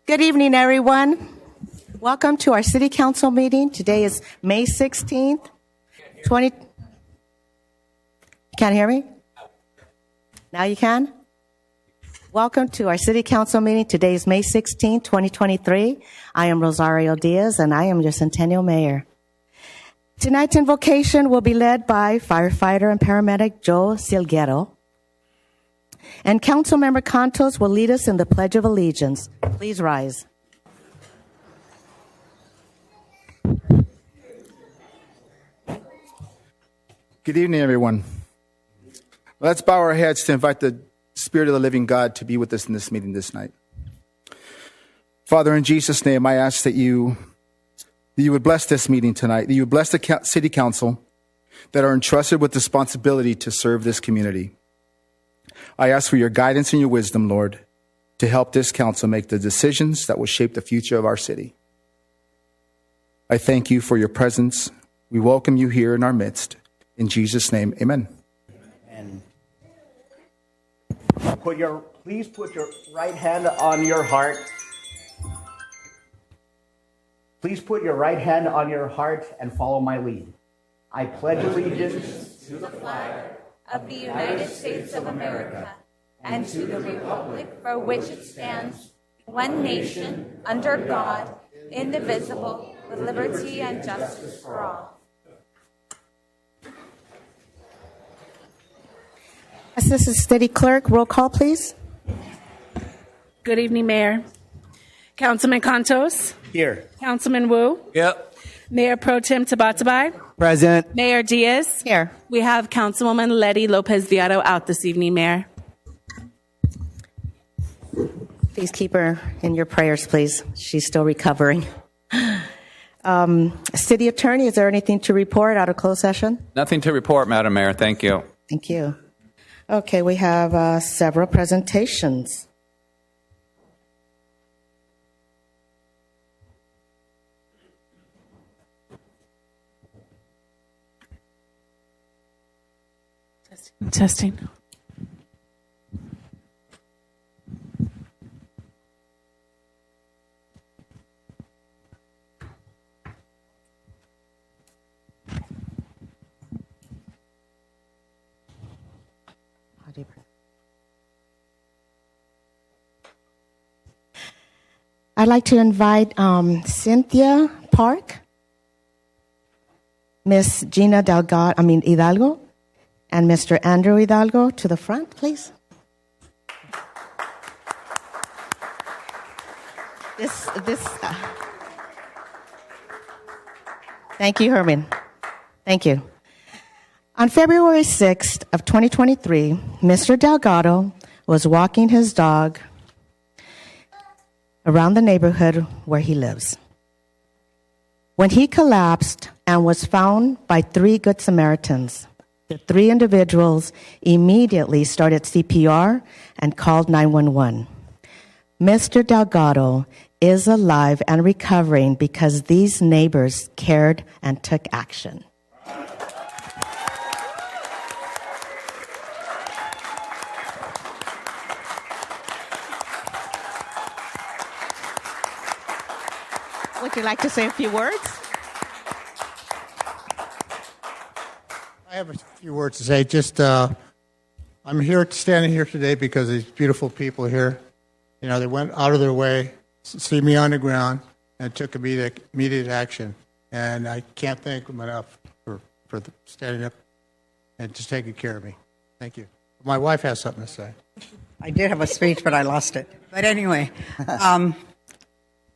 Good evening, everyone. Welcome to our City Council meeting. Today is May 16th, 20... Can't hear me? Now you can? Welcome to our City Council meeting. Today is May 16th, 2023. I am Rosario Diaz, and I am your Centennial Mayor. Tonight's invocation will be led by firefighter and paramedic Joe Silguero. And Councilmember Cantos will lead us in the Pledge of Allegiance. Please rise. Good evening, everyone. Let's bow our heads to invite the Spirit of the living God to be with us in this meeting this night. Father, in Jesus' name, I ask that you would bless this meeting tonight, that you would bless the City Council that are entrusted with responsibility to serve this community. I ask for your guidance and your wisdom, Lord, to help this council make the decisions that will shape the future of our city. I thank you for your presence. We welcome you here in our midst. In Jesus' name, amen. Amen. Please put your right hand on your heart. Please put your right hand on your heart and follow my lead. I pledge allegiance to the flag of the United States of America and to the republic for which it stands, one nation, under God, indivisible, with liberty and justice for all. Assistant City Clerk, roll call, please. Good evening, Mayor. Councilman Cantos. Here. Councilman Wu. Yep. Mayor Pro Tem Tabatabai. Present. Mayor Diaz. Here. We have Councilwoman Letty Lopez Viado out this evening, Mayor. Please keep her in your prayers, please. She's still recovering. City Attorney, is there anything to report out of closed session? Nothing to report, Madam Mayor. Thank you. Thank you. Okay, we have several presentations. Testing. I'd like to invite Cynthia Park, Miss Gina Hidalgo, and Mr. Andrew Hidalgo to the front, please. Thank you, Herman. Thank you. On February 6th of 2023, Mr. Delgado was walking his dog around the neighborhood where he lives, when he collapsed and was found by 3 Good Samaritans. The 3 individuals immediately started CPR and called 911. Mr. Delgado is alive and recovering because these neighbors cared and took action. Would you like to say a few words? I have a few words to say. I'm standing here today because these beautiful people here, they went out of their way, see me on the ground, and took immediate action. And I can't thank them enough for standing up and just taking care of me. Thank you. My wife has something to say. I did have a speech, but I lost it. But anyway,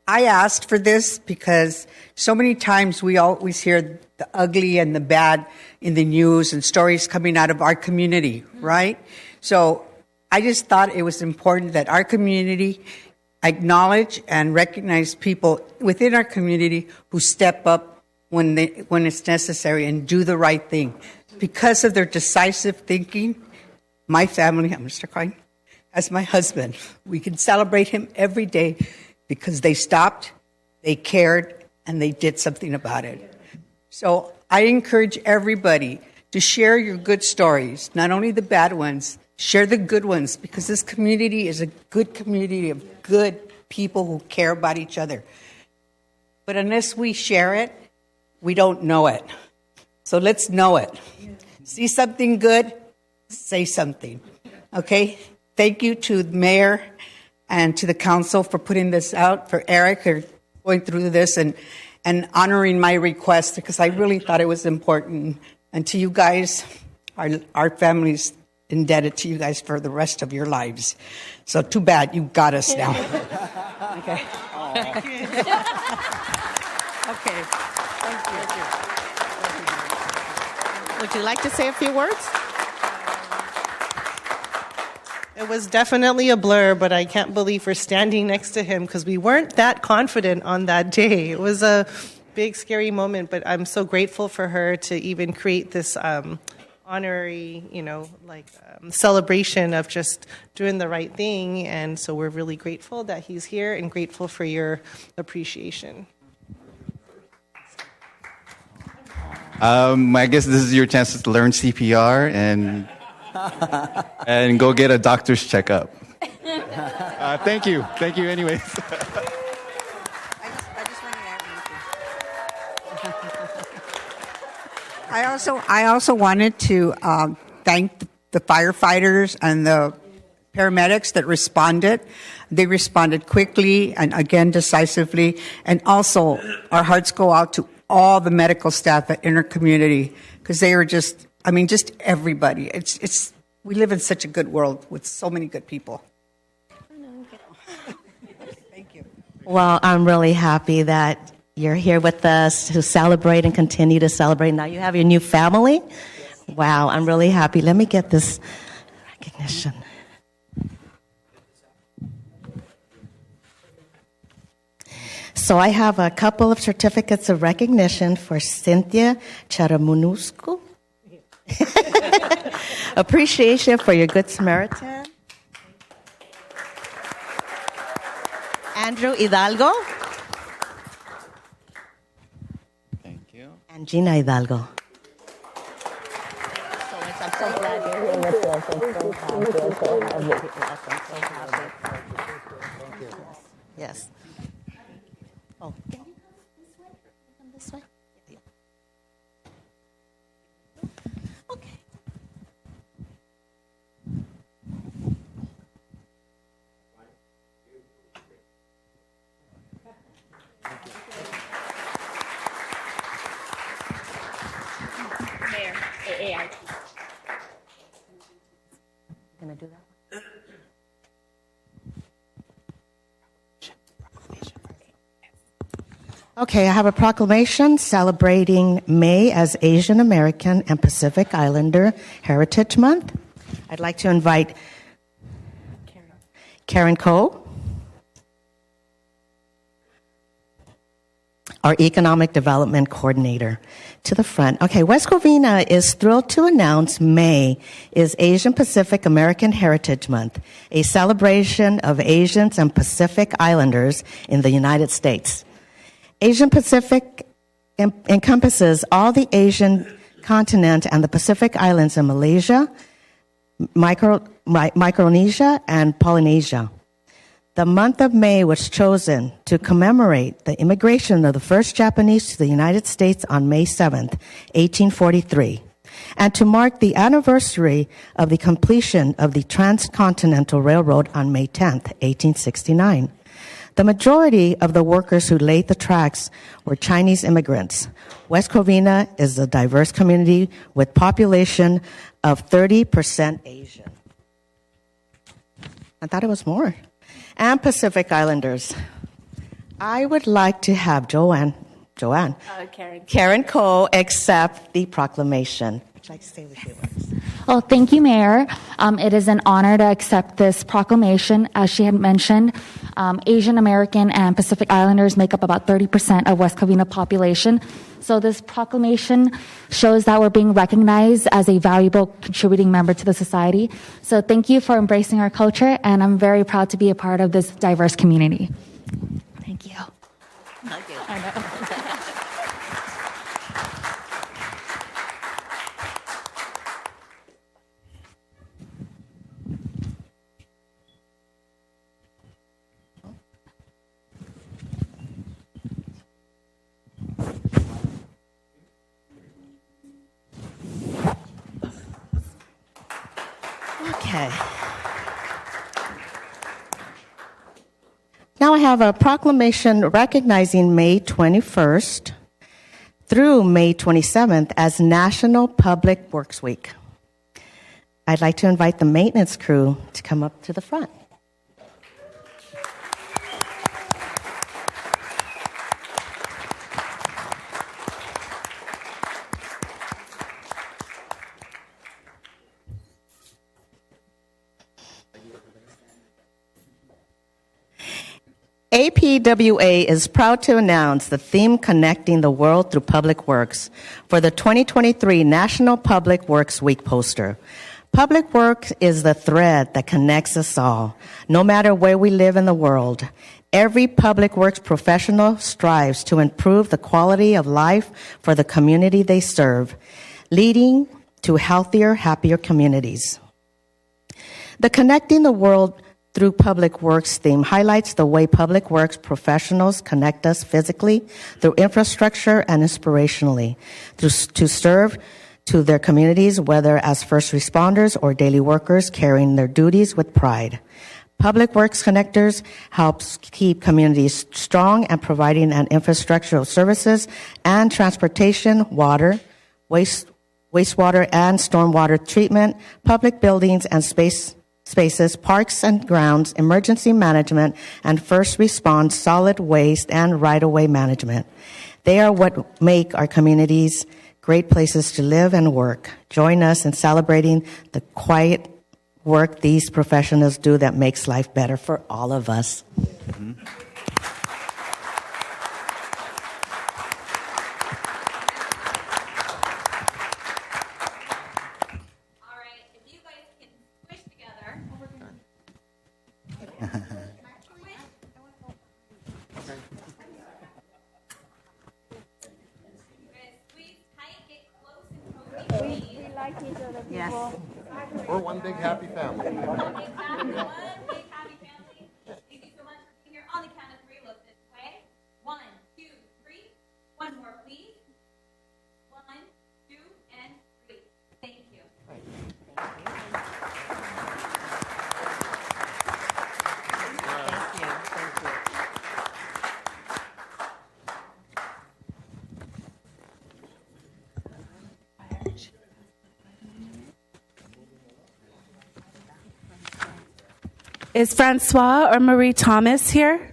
I asked for this because so many times we always hear the ugly and the bad in the news and stories coming out of our community, right? So I just thought it was important that our community acknowledge and recognize people within our community who step up when it's necessary and do the right thing. Because of their decisive thinking, my family, I'm going to start crying, as my husband, we can celebrate him every day because they stopped, they cared, and they did something about it. So I encourage everybody to share your good stories, not only the bad ones, share the good ones, because this community is a good community of good people who care about each other. But unless we share it, we don't know it. So let's know it. See something good, say something. Okay? Thank you to the mayor and to the council for putting this out, for Eric for going through this and honoring my request, because I really thought it was important. And to you guys, our family's indebted to you guys for the rest of your lives. So too bad, you got us now. Okay. Okay. Thank you. Would you like to say a few words? It was definitely a blur, but I can't believe we're standing next to him because we weren't that confident on that day. It was a big, scary moment, but I'm so grateful for her to even create this honorary, celebration of just doing the right thing. And so we're really grateful that he's here and grateful for your appreciation. I guess this is your chance to learn CPR and go get a doctor's checkup. Thank you. Thank you anyways. I also wanted to thank the firefighters and the paramedics that responded. They responded quickly and again decisively. And also, our hearts go out to all the medical staff at Intercommunity because they are just everybody. We live in such a good world with so many good people. Thank you. Well, I'm really happy that you're here with us to celebrate and continue to celebrate. Now you have your new family. Yes. Wow, I'm really happy. Let me get this recognition. So I have a couple of certificates of recognition for Cynthia Charamunuscu. Appreciation for your Good Samaritan. Andrew Hidalgo. Thank you. And Gina Hidalgo. I'm so glad you're here with us. I'm so happy. Yes. Oh, can you come this way? Yeah. Okay. Mayor, AAIT. Gonna do that one? Okay, I have a proclamation celebrating May as Asian American and Pacific Islander Heritage Month. I'd like to invite Karen Coe, our Economic Development Coordinator, to the front. Okay, West Covina is thrilled to announce May is Asian Pacific American Heritage Month, a celebration of Asians and Pacific Islanders in the United States. Asian Pacific encompasses all the Asian continent and the Pacific Islands in Malaysia, Micronesia, and Polynesia. The month of May was chosen to commemorate the immigration of the first Japanese to the United States on May 7th, 1843, and to mark the anniversary of the completion of the Transcontinental Railroad on May 10th, 1869. The majority of the workers who laid the tracks were Chinese immigrants. West Covina is a diverse community with population of 30% Asian. I thought it was more. And Pacific Islanders. I would like to have Karen Coe accept the proclamation. Would you like to say a few words? Well, thank you, Mayor. It is an honor to accept this proclamation. As she had mentioned, Asian American and Pacific Islanders make up about 30% of West Covina population. So this proclamation shows that we're being recognized as a valuable contributing member to the society. So thank you for embracing our culture, and I'm very proud to be a part of this diverse community. Thank you. Thank you. I know. Okay. Now I have a proclamation recognizing May 21st through May 27th as National Public Works Week. I'd like to invite the maintenance crew to come up to the front. APWA is proud to announce the theme Connecting the World Through Public Works for the 2023 National Public Works Week poster. Public work is the thread that connects us all, no matter where we live in the world. Every public works professional strives to improve the quality of life for the community they serve, leading to healthier, happier communities. The Connecting the World Through Public Works theme highlights the way public works professionals connect us physically, through infrastructure, and inspirationally, to serve to their communities, whether as first responders or daily workers carrying their duties with pride. Public Works Connectors helps keep communities strong and providing an infrastructure of services and transportation, water, wastewater and stormwater treatment, public buildings and spaces, parks and grounds, emergency management, and first response, solid waste, and right-of-way management. They are what make our communities great places to live and work. Join us in celebrating the quiet work these professionals do that makes life better for all of us. Mm-hmm. Yes. We're one big happy family. One big happy family. Thank you so much for being here. On the count of three, look this way. 1, 2, 3. One more, please. 1, 2, and 3. Thank you. Thank you. Is Francois or Marie Thomas here?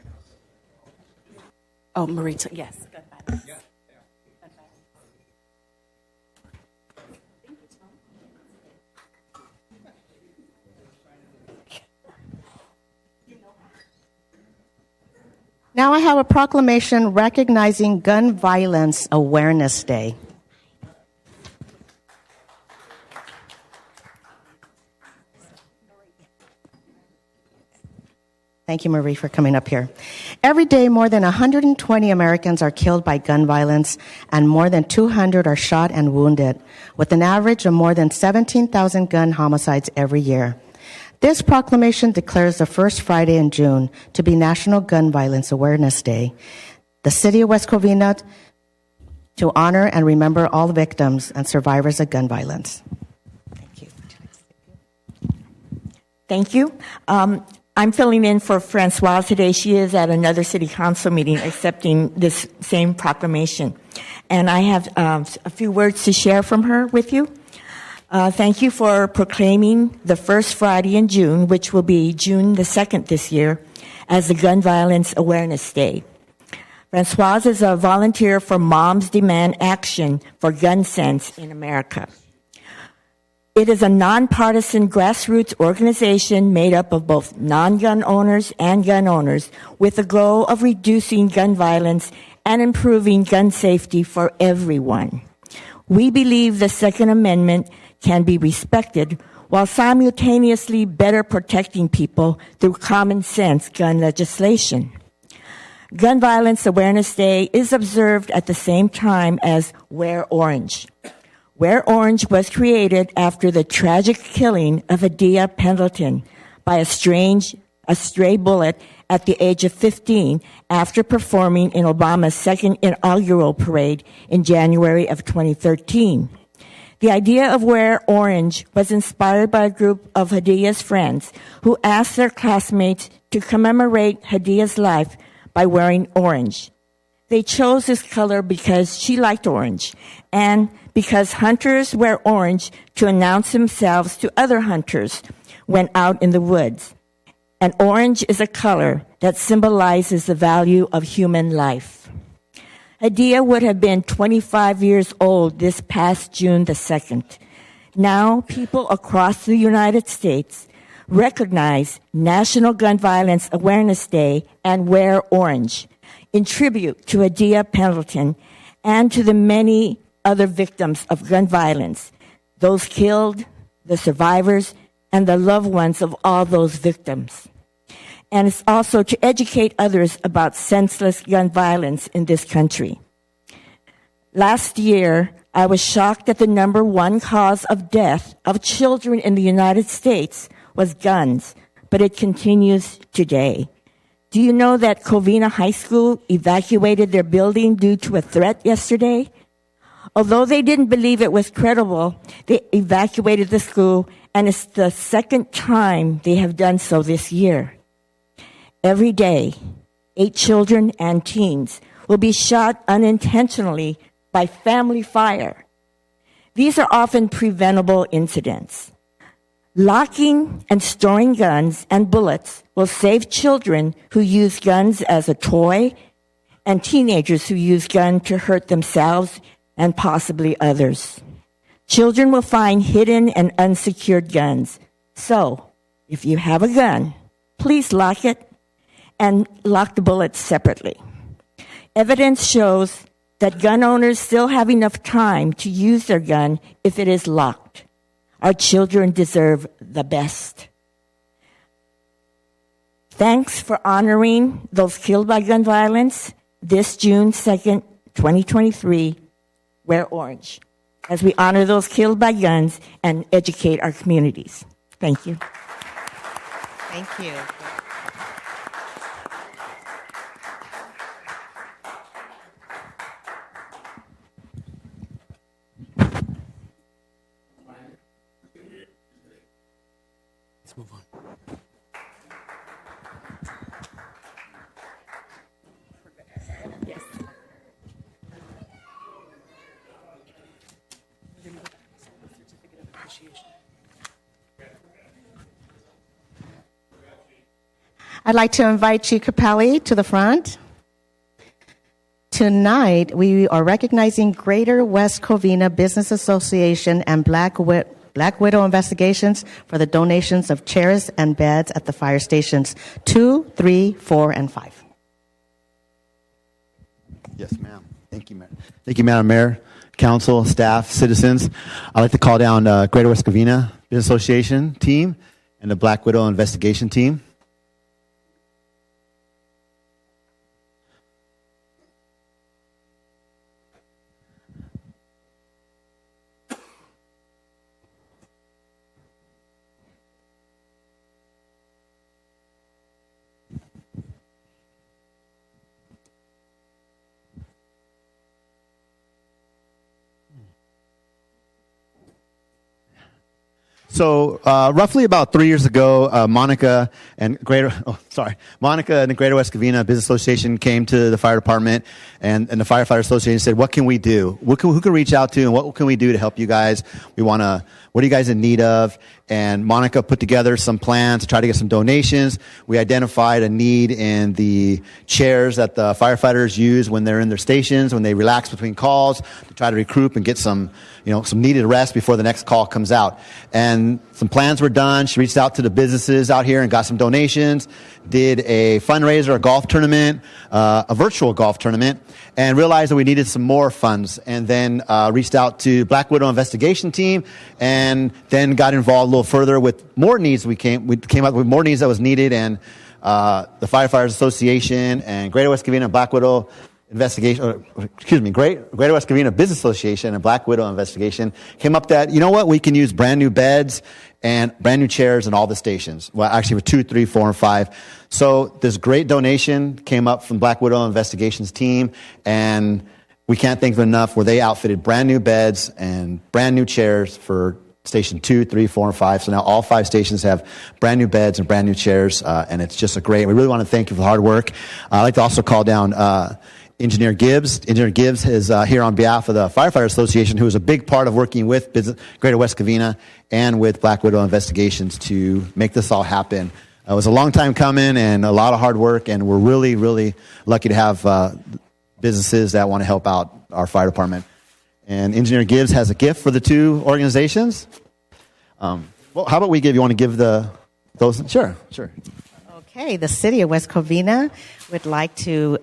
Oh, Marie, yes. Good. Now I have a proclamation recognizing Gun Violence Awareness Day. Thank you, Marie, for coming up here. Every day, more than 120 Americans are killed by gun violence, and more than 200 are shot and wounded, with an average of more than 17,000 gun homicides every year. This proclamation declares the first Friday in June to be National Gun Violence Awareness Day. The City of West Covina to honor and remember all victims and survivors of gun violence. Thank you. Thank you. I'm filling in for Francoise today. She is at another city council meeting accepting this same proclamation. And I have a few words to share from her with you. Thank you for proclaiming the first Friday in June, which will be June the 2nd this year, as the Gun Violence Awareness Day. Francoise is a volunteer for Moms Demand Action for Gun Sense in America. It is a nonpartisan grassroots organization made up of both non-gun owners and gun owners with the goal of reducing gun violence and improving gun safety for everyone. We believe the Second Amendment can be respected while simultaneously better protecting people through common sense gun legislation. Gun Violence Awareness Day is observed at the same time as Wear Orange. Wear Orange was created after the tragic killing of Adia Pendleton by a stray bullet at the age of 15 after performing in Obama's second inaugural parade in January of 2013. The idea of Wear Orange was inspired by a group of Hadia's friends who asked their classmates to commemorate Hadia's life by wearing orange. They chose this color because she liked orange and because hunters wear orange to announce themselves to other hunters when out in the woods. And orange is a color that symbolizes the value of human life. Hadia would have been 25 years old this past June the 2nd. Now, people across the United States recognize National Gun Violence Awareness Day and wear orange in tribute to Hadia Pendleton and to the many other victims of gun violence, those killed, the survivors, and the loved ones of all those victims. And it's also to educate others about senseless gun violence in this country. Last year, I was shocked that the number one cause of death of children in the United States was guns, but it continues today. Do you know that Covina High School evacuated their building due to a threat yesterday? Although they didn't believe it was credible, they evacuated the school, and it's the second time they have done so this year. Every day, 8 children and teens will be shot unintentionally by family fire. These are often preventable incidents. Locking and storing guns and bullets will save children who use guns as a toy and teenagers who use guns to hurt themselves and possibly others. Children will find hidden and unsecured guns. So, if you have a gun, please lock it and lock the bullets separately. Evidence shows that gun owners still have enough time to use their gun if it is locked. Our children deserve the best. Thanks for honoring those killed by gun violence this June 2nd, 2023. Wear orange as we honor those killed by guns and educate our communities. Thank you. Thank you. Let's move on. Yes. I'd like to invite Chief Capelli to the front. Tonight, we are recognizing Greater West Covina Business Association and Black Widow Investigations for the donations of chairs and beds at the fire stations 2, 3, 4, and 5. Yes, ma'am. Thank you, Mayor. Thank you, Madam Mayor, Council, staff, citizens. I'd like to call down Greater West Covina Business Association team and the Black Widow Investigation team. So roughly about 3 years ago, Monica and the Greater West Covina Business Association came to the fire department, and the Firefighter Association said, "What can we do? Who can we reach out to, and what can we do to help you guys? What are you guys in need of?" And Monica put together some plans to try to get some donations. We identified a need in the chairs that the firefighters use when they're in their stations, when they relax between calls, to try to recruit and get some needed rest before the next call comes out. And some plans were done. She reached out to the businesses out here and got some donations, did a fundraiser, a golf tournament, a virtual golf tournament, and realized that we needed some more funds. And then reached out to Black Widow Investigation team, and then got involved a little further with more needs. We came up with more needs that was needed, and the Firefighters Association and Greater West Covina Black Widow Greater West Covina Business Association and Black Widow Investigation came up that, we can use brand new beds and brand new chairs in all the stations. Well, actually with 2, 3, 4, and 5. So this great donation came up from Black Widow Investigations team, and we can't thank them enough, where they outfitted brand new beds and brand new chairs for Station 2, 3, 4, and 5. So now all 5 stations have brand new beds and brand new chairs, and it's just we really want to thank you for the hard work. I'd like to also call down Engineer Gibbs. Engineer Gibbs is here on behalf of the Firefighter Association, who is a big part of working with Greater West Covina and with Black Widow Investigations to make this all happen. It was a long time coming and a lot of hard work, and we're really, really lucky to have businesses that want to help out our fire department. And Engineer Gibbs has a gift for the 2 organizations. Well, how about you want to give those? Sure. Okay, the City of West Covina would like to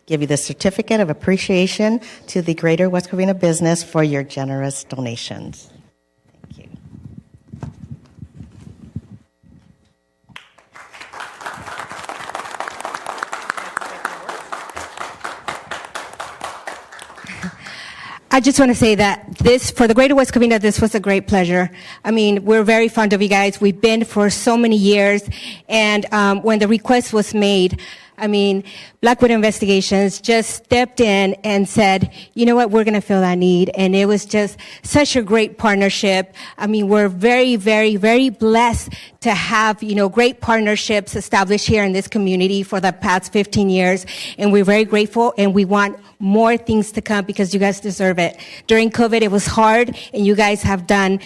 give you the certificate of appreciation to the Greater West Covina business for your generous donations. Thank you. I just want to say that for the Greater West Covina, this was a great pleasure. I mean, we're very fond of you guys. We've been for so many years. And when the request was made, I mean, Black Widow Investigations just stepped in and said, you know what, we're going to fill that need. And it was just such a great partnership. I mean, we're very, very, very blessed to have, great partnerships established here in this community for the past 15 years. And we're very grateful, and we want more things to come because you guys deserve it. During COVID, it was hard, and you guys have done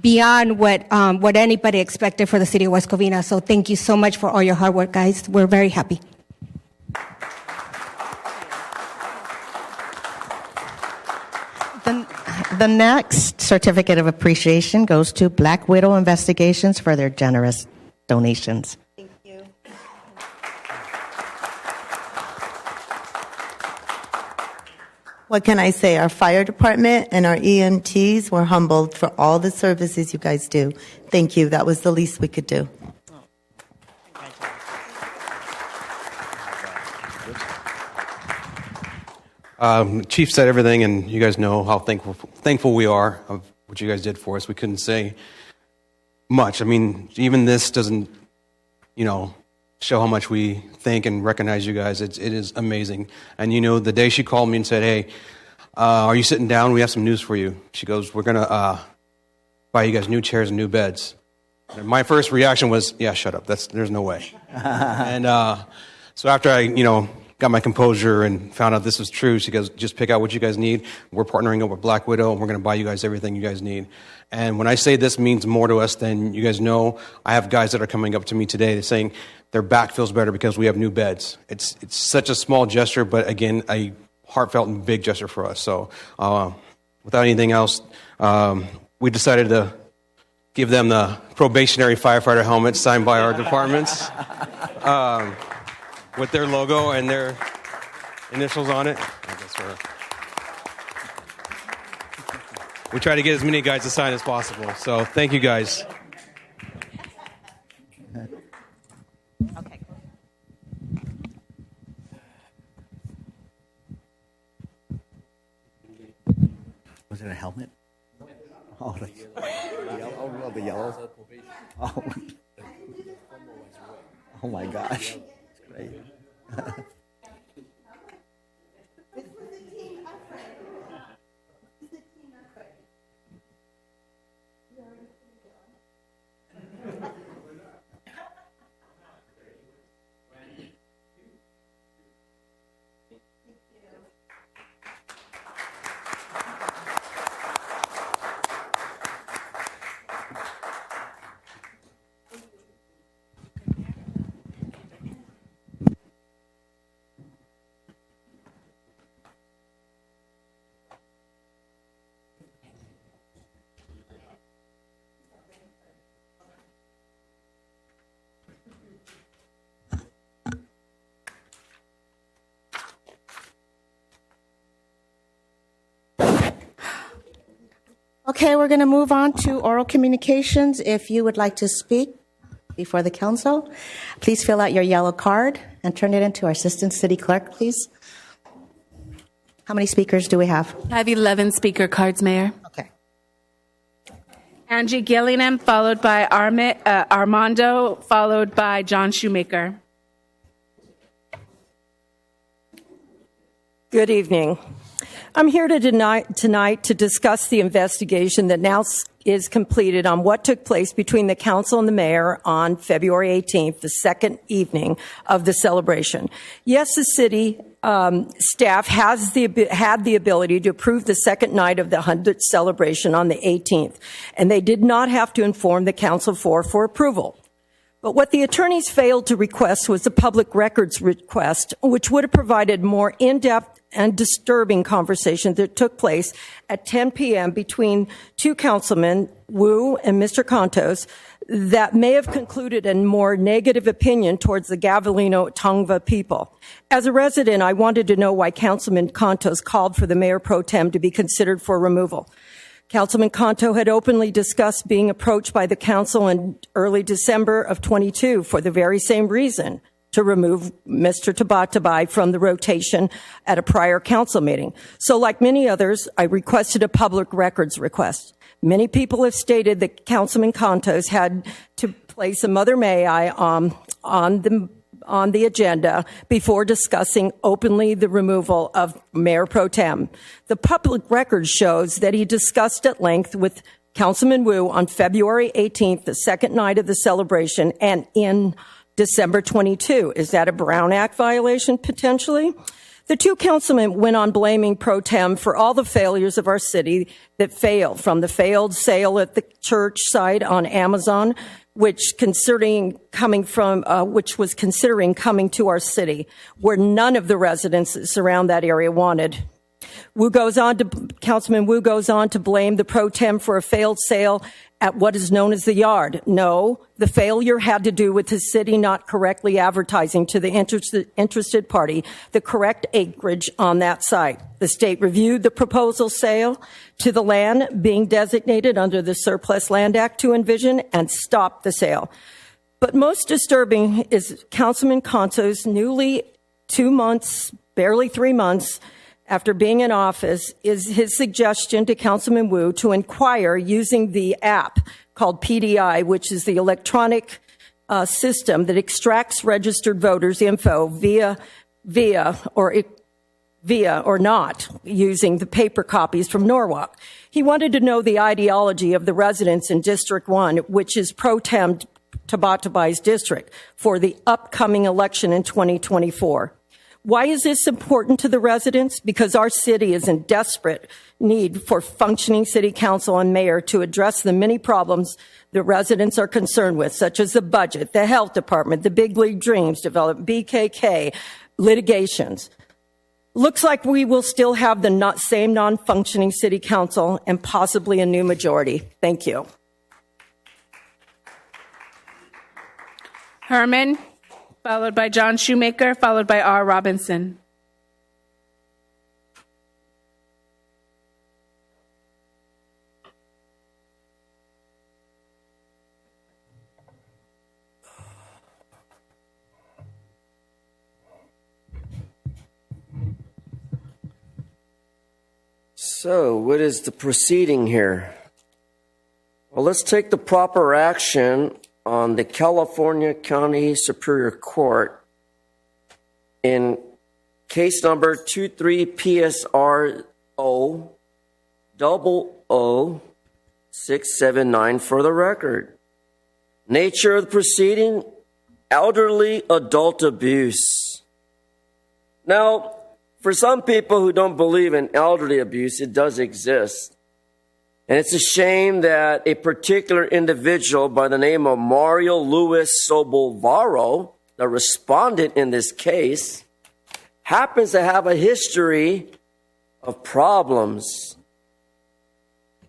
beyond what anybody expected for the City of West Covina. So thank you so much for all your hard work, guys. We're very happy. The next certificate of appreciation goes to Black Widow Investigations for their generous donations. Thank you. What can I say? Our fire department and our EMTs were humbled for all the services you guys do. Thank you. That was the least we could do. Chief said everything, and you guys know how thankful we are of what you guys did for us. We couldn't say much. I mean, even this doesn't, show how much we thank and recognize you guys. It is amazing. And the day she called me and said, "Hey, are you sitting down? We have some news for you." She goes, "We're gonna buy you guys new chairs and new beds." And my first reaction was, "Yeah, shut up. There's no way." And so after I, got my composure and found out this was true, she goes, "Just pick out what you guys need. We're partnering up with Black Widow, and we're going to buy you guys everything you guys need." And when I say this means more to us than you guys know, I have guys that are coming up to me today saying their back feels better because we have new beds. It's such a small gesture, but again, a heartfelt and big gesture for us. So without anything else, we decided to give them the probationary firefighter helmet signed by our departments. With their logo and their initials on it. We try to get as many guys to sign as possible. So thank you guys. Okay. Was it a helmet? Oh, the yellow. The yellow. Oh my gosh. Great. Okay, we're going to move on to oral communications. If you would like to speak before the council, please fill out your yellow card and turn it into our assistant city clerk, please. How many speakers do we have? I have 11 speaker cards, Mayor. Okay. Angie Gillingham, followed by Armando, followed by John Good evening. I'm here tonight to discuss the investigation that now is completed on what took place between the council and the mayor on February 18th, the second evening of the celebration. Yes, the city staff had the ability to approve the second night of the 100th celebration on the 18th, and they did not have to inform the council for approval. But what the attorneys failed to request was a public records request, which would have provided more in-depth and disturbing conversation that took place at 10 p.m. between two councilmen, Wu and Mr. Contos, that may have concluded a more negative opinion towards the Gavelino Tongva people. As a resident, I wanted to know why Councilman Contos called for the mayor pro tem to be considered for removal. Councilman Conto had openly discussed being approached by the council in early December of 22 for the very same reason, to remove Mr. Tabatabai from the rotation at a prior council meeting. So like many others, I requested a public records request. Many people have stated that Councilman Contos had to place a Mother May I on the agenda before discussing openly the removal of Mayor Pro Tem. The public record shows that he discussed at length with Councilman Wu on February 18th, the second night of the celebration, and in December 22. Is that a Brown Act violation, potentially? The two councilmen went on blaming Pro Tem for all the failures of our city that failed, from the failed sale at the church site on Amazon, which was considering coming to our city, where none of the residents around that area wanted. Councilman Wu goes on to blame the pro tem for a failed sale at what is known as the yard. No, the failure had to do with the city not correctly advertising to the interested party the correct acreage on that site. The state reviewed the proposal sale to the land being designated under the Surplus Land Act to Envision and stopped the sale. But most disturbing is Councilman Conto's newly 2 months, barely 3 months, after being in office, is his suggestion to Councilman Wu to inquire using the app called PDI, which is the electronic system that extracts registered voters' info via or not using the paper copies from Norwalk. He wanted to know the ideology of the residents in District 1, which is Pro Tem Tabatabai's district, for the upcoming election in 2024. Why is this important to the residents? Because our city is in desperate need for functioning city council and mayor to address the many problems the residents are concerned with, such as the budget, the health department, the big league dreams development, BKK, litigations. Looks like we will still have the same non-functioning city council and possibly a new majority. Thank you. Herman, followed by John Shoemaker, followed by R. Robinson. So, what is the proceeding here? Well, let's take the proper action on the California County Superior Court in case number 23 PSR 0000679 for the record. Nature of the proceeding, elderly adult abuse. Now, for some people who don't believe in elderly abuse, it does exist. And it's a shame that a particular individual by the name of Mario Luis Sobolvaro, the respondent in this case, happens to have a history of problems.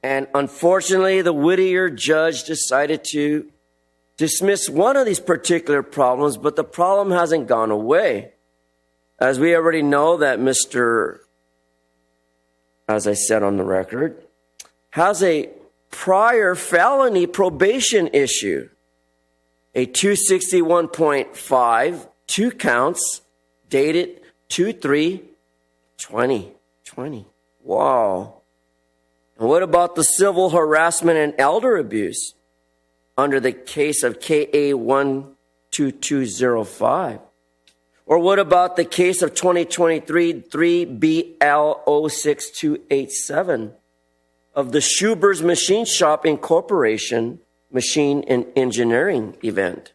And unfortunately, the Whittier judge decided to dismiss one of these particular problems, but the problem hasn't gone away. As we already know that Mr., as I said on the record, has a prior felony probation issue, a 261.5, 2 counts, dated 2/3/2020. Wow. And what about the civil harassment and elder abuse under the case of KA 12205? Or what about the case of 2023 3BL06287 of the Schuber's Machine Shop Incorporation machine and engineering event?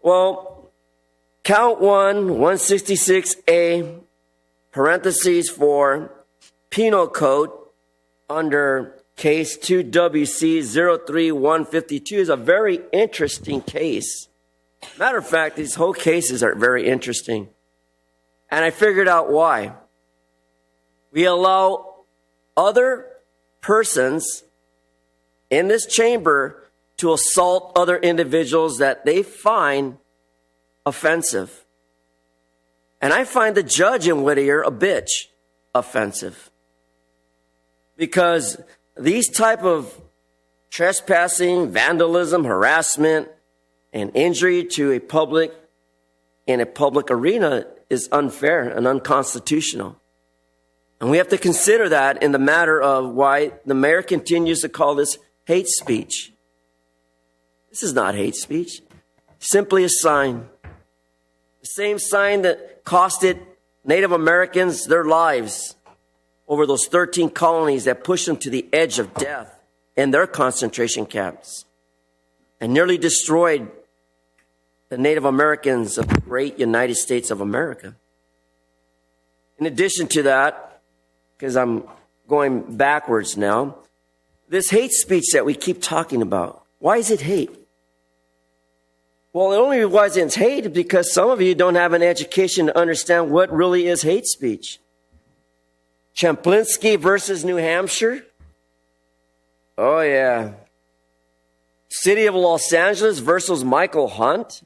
Well, count 166A, parentheses 4, Penal Code under case 2WC03152 is a very interesting case. Matter of fact, these whole cases are very interesting. And I figured out why. We allow other persons in this chamber to assault other individuals that they find offensive. And I find the judge in Whittier a bitch offensive. Because these type of trespassing, vandalism, harassment, and injury to a public in a public arena is unfair and unconstitutional. And we have to consider that in the matter of why the mayor continues to call this hate speech. This is not hate speech. Simply a sign. The same sign that costed Native Americans their lives over those 13 colonies that pushed them to the edge of death in their concentration camps and nearly destroyed the Native Americans of the great United States of America. In addition to that, because I'm going backwards now, this hate speech that we keep talking about, why is it hate? Well, the only reason it's hate is because some of you don't have an education to understand what really is hate speech. Chaplinsky versus New Hampshire? Oh, yeah. City of Los Angeles versus Michael Hunt?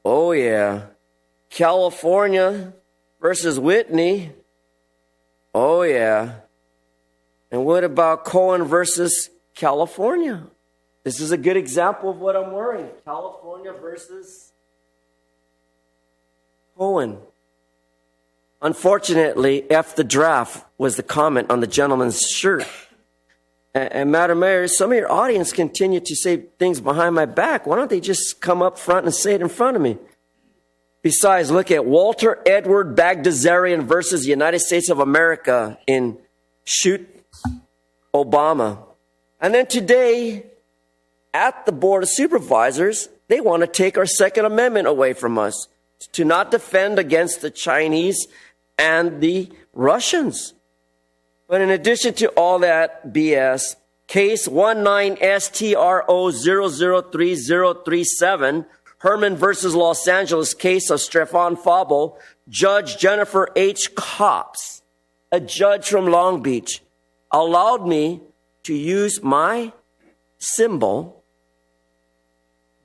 Oh, yeah. California versus Whitney? Oh, yeah. And what about Cohen versus California? This is a good example of what I'm worrying. California versus Cohen. Unfortunately, F the draft was the comment on the gentleman's shirt. And Madam Mayor, some of your audience continue to say things behind my back. Why don't they just come up front and say it in front of me? Besides, look at Walter Edward Bagdasarian versus the United States of America in Shoot Obama. And then today, at the Board of Supervisors, they want to take our Second Amendment away from us to not defend against the Chinese and the Russians. But in addition to all that BS, case 19STRO003037, Herman versus Los Angeles case of Stefan Fabel, Judge Jennifer H. Copps, a judge from Long Beach, allowed me to use my symbol,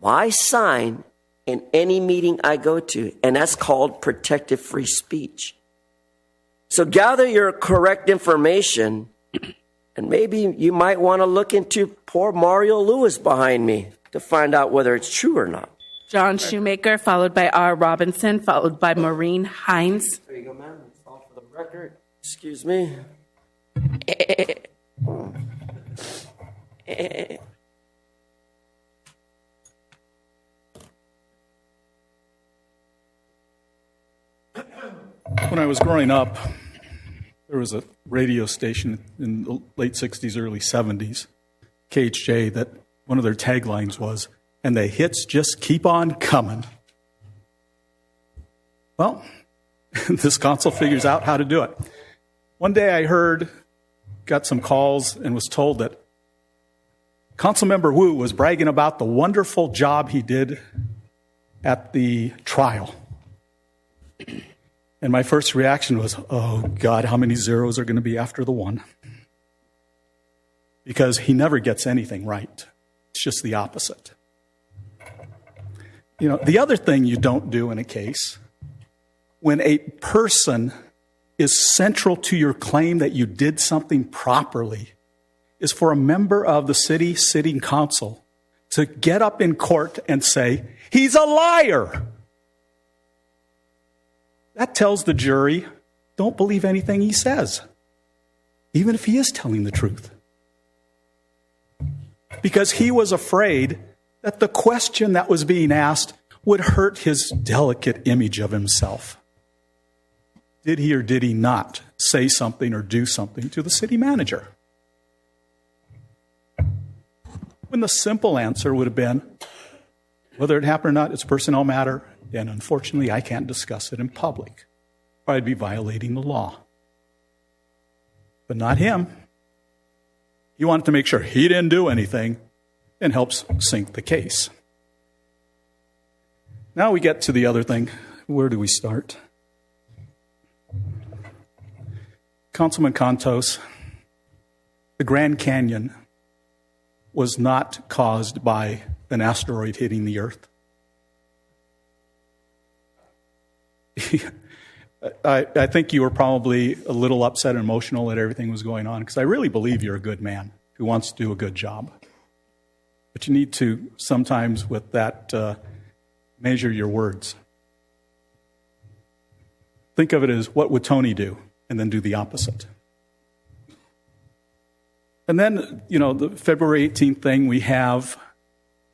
my sign, in any meeting I go to, and that's called protective free speech. So gather your correct information, and maybe you might want to look into poor Mario Lewis behind me to find out whether it's true or not. John Shoemaker, followed by R. Robinson, followed by Maureen Hines. There you go, ma'am. That's all for the record. Excuse me. When I was growing up, there was a radio station in the late 60s, early 70s, KHJ, that one of their taglines was, "And the hits just keep on coming." Well, this council figures out how to do it. One day I got some calls and was told that Councilmember Wu was bragging about the wonderful job he did at the trial. And my first reaction was, oh, God, how many zeros are going to be after the one? Because he never gets anything right. It's just the opposite. You know, the other thing you don't do in a case, when a person is central to your claim that you did something properly, is for a member of the city sitting council to get up in court and say, he's a liar. That tells the jury, don't believe anything he says, even if he is telling the truth. Because he was afraid that the question that was being asked would hurt his delicate image of himself? Did he or did he not say something or do something to the city manager? When the simple answer would have been, whether it happened or not, it's a personnel matter, and unfortunately I can't discuss it in public, or I'd be violating the law. But not him. He wanted to make sure he didn't do anything and helps sink the case. Now we get to the other thing. Where do we start? Councilman Contos, the Grand Canyon was not caused by an asteroid hitting the Earth. I think you were probably a little upset and emotional that everything was going on, because I really believe you're a good man who wants to do a good job. But you need to sometimes with that measure your words. Think of it as, what would Tony do? And then do the opposite. And then, the February 18th thing, we have,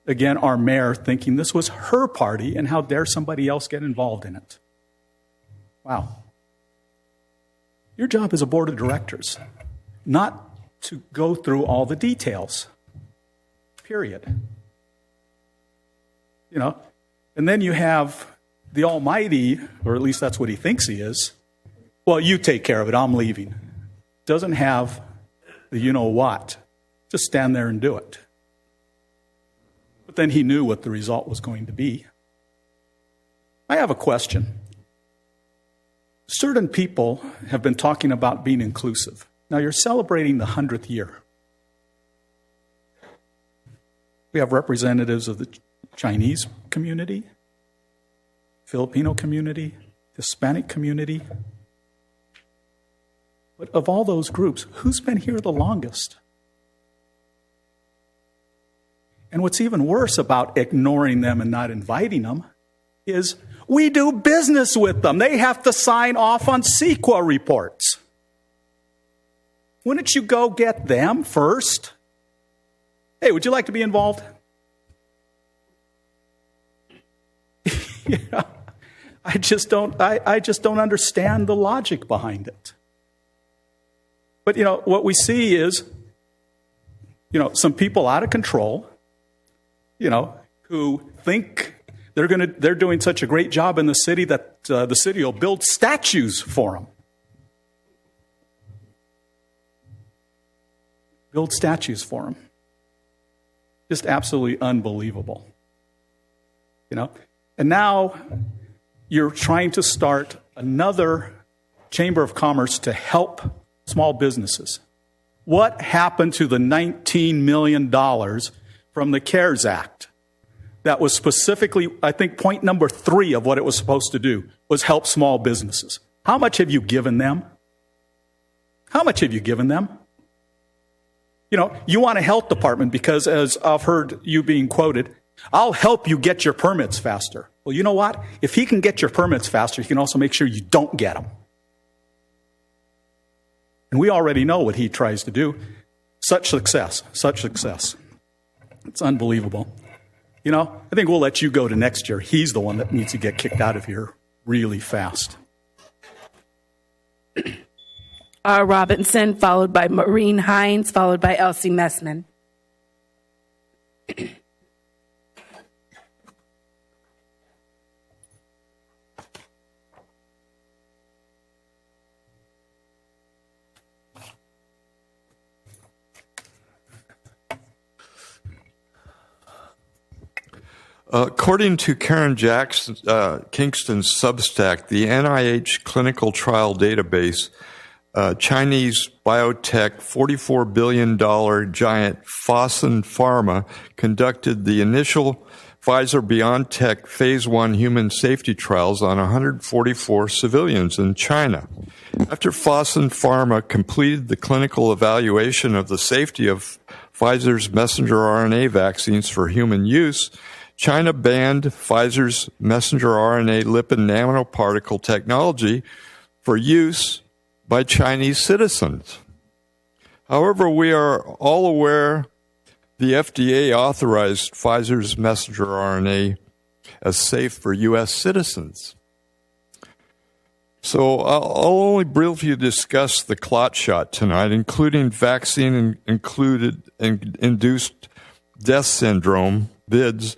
again, our mayor thinking this was her party, and how dare somebody else get involved in it. Wow. Your job as a board of directors, not to go through all the details. Period. And then you have the Almighty, or at least that's what he thinks he is. Well, you take care of it, I'm leaving. Doesn't have the you-know-what. Just stand there and do it. But then he knew what the result was going to be. I have a question. Certain people have been talking about being inclusive. Now you're celebrating the 100th year. We have representatives of the Chinese community, Filipino community, Hispanic community. But of all those groups, who's been here the longest? And what's even worse about ignoring them and not inviting them is we do business with them. They have to sign off on CEQA reports. Wouldn't you go get them first? Hey, would you like to be involved? Yeah, I just don't understand the logic behind it. But, what we see is, some people out of control, who think they're doing such a great job in the city that the city will build statues for them. Build statues for them. Just absolutely unbelievable. And now you're trying to start another chamber of commerce to help small businesses. What happened to the $19 million from the CARES Act that was specifically, I think, point number 3 of what it was supposed to do was help small businesses? How much have you given them? How much have you given them? You want a health department because, as I've heard you being quoted, I'll help you get your permits faster. Well, you know what? If he can get your permits faster, he can also make sure you don't get them. And we already know what he tries to do. Such success. It's unbelievable. I think we'll let you go to next year. He's the one that needs to get kicked out of here really fast. Robinson, followed by Maureen Hines, followed by Elsie Messman. According to Karen Kingston's Substack, the NIH clinical trial database, Chinese biotech $44 billion giant Fosun Pharma conducted the initial Pfizer-BioNTech phase 1 human safety trials on 144 civilians in China. After Fosun Pharma completed the clinical evaluation of the safety of Pfizer's messenger RNA vaccines for human use, China banned Pfizer's messenger RNA lipid nanoparticle technology for use by Chinese citizens. However, we are all aware the FDA authorized Pfizer's messenger RNA as safe for U.S. citizens. So I'll only briefly discuss the clot shot tonight, including vaccine-induced death syndrome, VIDS,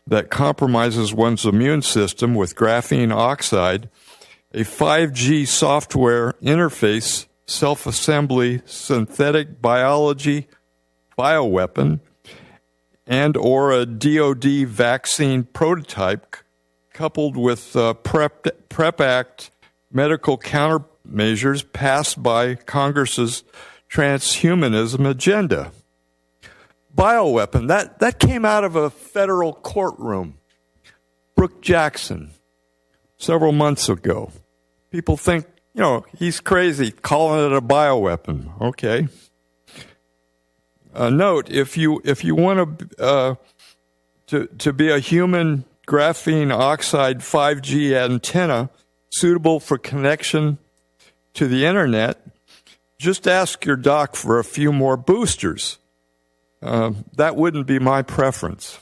that compromises one's immune system with graphene oxide, a 5G software interface, self-assembly, synthetic biology, bioweapon, and or a DoD vaccine prototype coupled with PrEP Act medical countermeasures passed by Congress's transhumanism agenda. Bioweapon, that came out of a federal courtroom. Brooke Jackson, several months ago. People think, he's crazy calling it a bioweapon. Okay. Note, if you want to be a human graphene oxide 5G antenna suitable for connection to the internet, just ask your doc for a few more boosters. That wouldn't be my preference.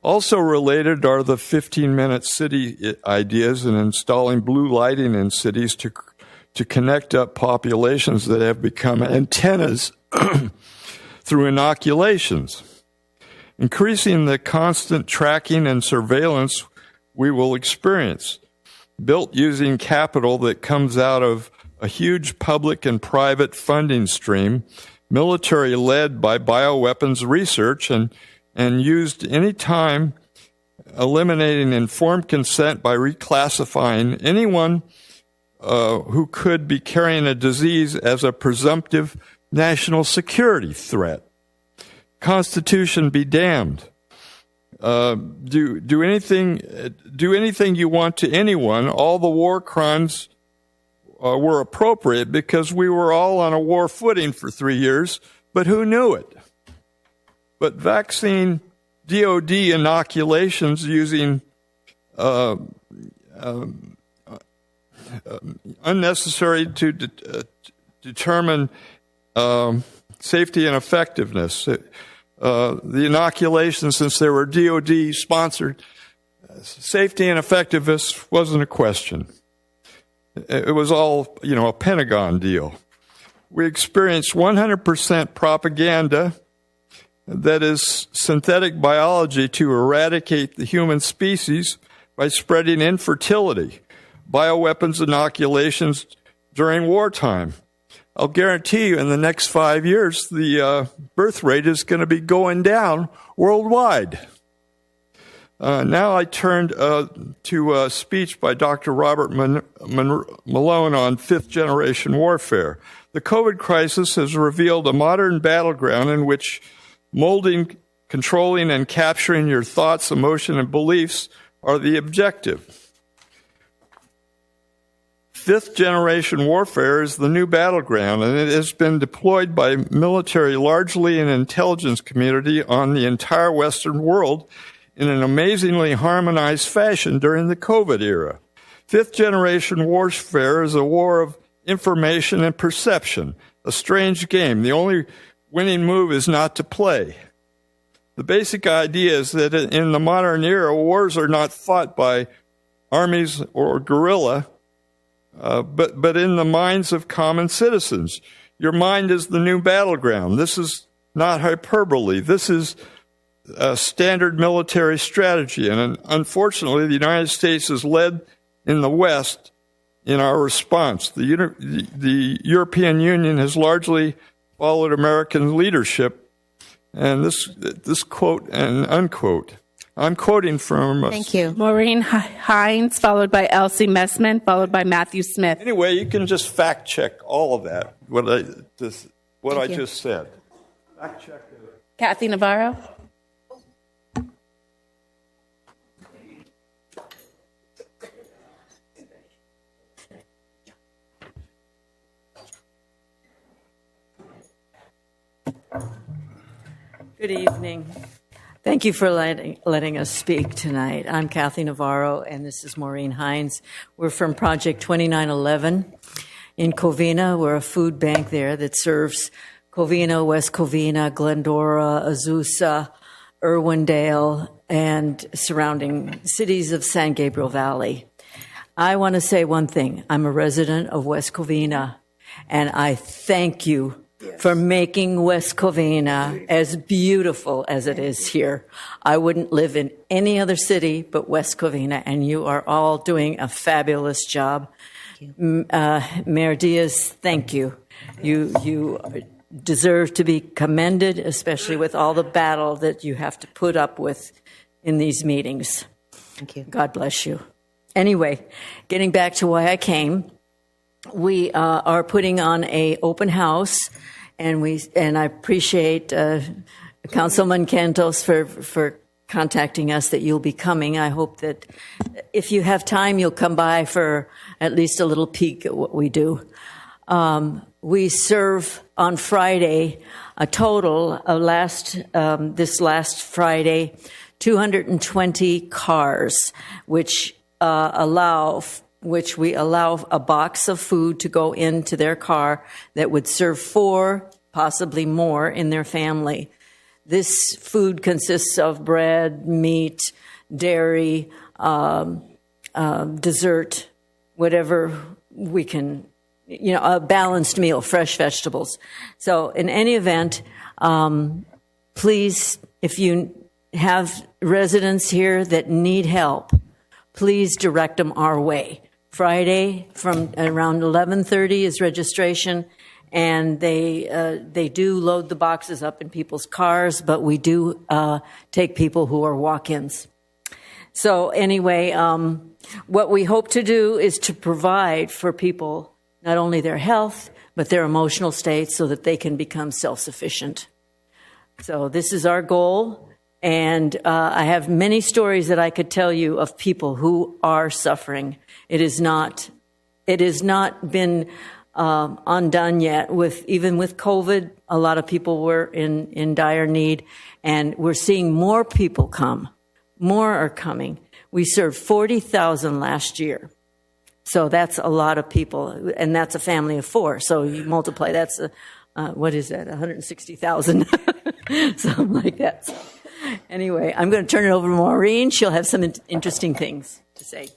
Also related are the 15-minute city ideas in installing blue lighting in cities to connect up populations that have become antennas through inoculations, increasing the constant tracking and surveillance we will experience, built using capital that comes out of a huge public and private funding stream, military-led by bioweapons research and used any time, eliminating informed consent by reclassifying anyone who could be carrying a disease as a presumptive national security threat. Constitution be damned. Do anything you want to anyone. All the war crimes were appropriate because we were all on a war footing for 3 years, but who knew it? But vaccine DoD inoculations using unnecessary to determine safety and effectiveness. The inoculations, since they were DoD sponsored, safety and effectiveness wasn't a question. It was all, a Pentagon deal. We experienced 100% propaganda that is synthetic biology to eradicate the human species by spreading infertility, bioweapons inoculations during wartime. I'll guarantee you in the next 5 years, the birth rate is going to be going down worldwide. Now I turn to a speech by Dr. Robert Malone on fifth-generation warfare. The COVID crisis has revealed a modern battleground in which molding, controlling, and capturing your thoughts, emotion, and beliefs are the objective. Fifth-generation warfare is the new battleground, and it has been deployed by military largely and intelligence community on the entire Western world in an amazingly harmonized fashion during the COVID era. Fifth-generation warfare is a war of information and perception, a strange game. The only winning move is not to play. The basic idea is that in the modern era, wars are not fought by armies or guerrilla, but in the minds of common citizens. Your mind is the new battleground. This is not hyperbole. This is a standard military strategy. And unfortunately, the United States has led in the West in our response. The European Union has largely followed American leadership. And this quote and unquote, I'm quoting from... Thank you. Maureen Hines, followed by Elsie Messman, followed by Matthew Smith. Anyway, you can just fact check all of that, what I just said. Fact check it. Kathy Navarro. Good evening. Thank you for letting us speak tonight. I'm Kathy Navarro, and this is Maureen Hines. We're from Project 2911 in Covina. We're a food bank there that serves Covina, West Covina, Glendora, Azusa, Irwindale, and surrounding cities of San Gabriel Valley. I want to say one thing. I'm a resident of West Covina, and I thank you for making West Covina as beautiful as it is here. I wouldn't live in any other city but West Covina, and you are all doing a fabulous job. Mayor Diaz, thank you. You deserve to be commended, especially with all the battle that you have to put up with in these meetings. Thank you. God bless you. Anyway, getting back to why I came, we are putting on a open house, and I appreciate Councilman Cantos for contacting us that you'll be coming. I hope that if you have time, you'll come by for at least a little peek at what we do. We serve on Friday a total of this last Friday 220 cars, which we allow a box of food to go into their car that would serve 4, possibly more, in their family. This food consists of bread, meat, dairy, dessert, whatever we can, a balanced meal, fresh vegetables. So in any event, please, if you have residents here that need help, please direct them our way. Friday from around 11:30 is registration, and they do load the boxes up in people's cars, but we do take people who are walk-ins. So anyway, what we hope to do is to provide for people not only their health, but their emotional state so that they can become self-sufficient. So this is our goal. And I have many stories that I could tell you of people who are suffering. It has not been undone yet. Even with COVID, a lot of people were in dire need, and we're seeing more people come. More are coming. We served 40,000 last year. So that's a lot of people, and that's a family of 4. So you multiply, that's, what is that, 160,000? Something like that. So, anyway, I'm going to turn it over to Maureen. She'll have some interesting things to say.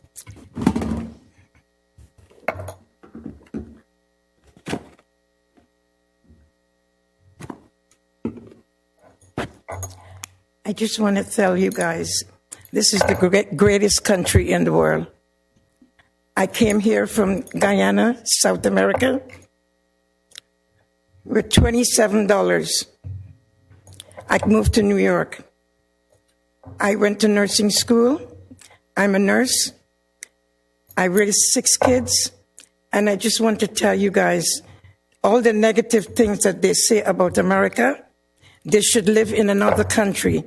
I just want to tell you guys, this is the greatest country in the world. I came here from Guyana, South America, with $27. I moved to New York. I went to nursing school. I'm a nurse. I raised 6 kids. And I just want to tell you guys, all the negative things that they say about America, they should live in another country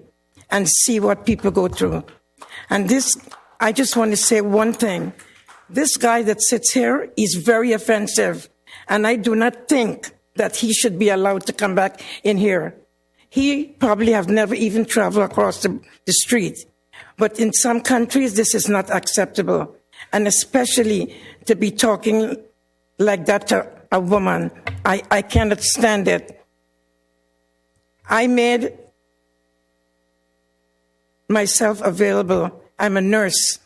and see what people go through. And I just want to say one thing. This guy that sits here is very offensive, and I do not think that he should be allowed to come back in here. He probably have never even traveled across the street. But in some countries, this is not acceptable. And especially to be talking like that to a woman, I cannot stand it. I made myself available. I'm a nurse.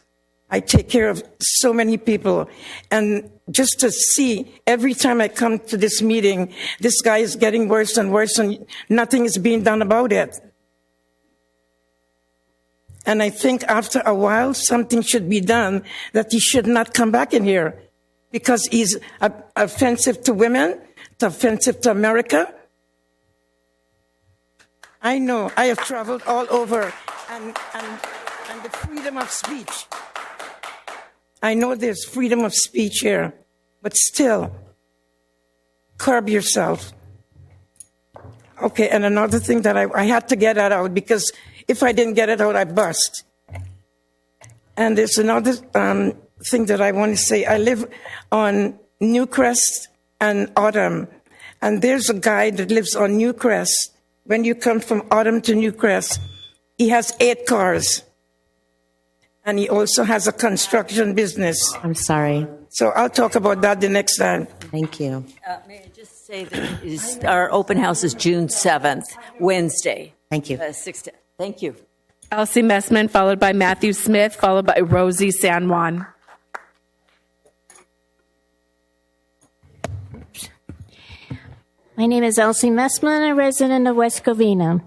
I take care of so many people. And just to see, every time I come to this meeting, this guy is getting worse and worse, and nothing is being done about it. And I think after a while, something should be done that he should not come back in here, because he's offensive to women, offensive to America. I know, I have traveled all over, and the freedom of speech. I know there's freedom of speech here, but still, curb yourself. Okay, and another thing that I had to get that out, because if I didn't get it out, I bust. And there's another thing that I want to say. I live on Newcrest and Autumn, and there's a guy that lives on Newcrest. When you come from Autumn to Newcrest, he has 8 cars. And he also has a construction business. I'm sorry. So I'll talk about that the next time. Thank you. May I just say that our open house is June 7th, Wednesday. Thank you. 6 to, thank you. Elsie Messman, followed by Matthew Smith, followed by Rosie San Juan. My name is Elsie Messman, a resident of West Covina.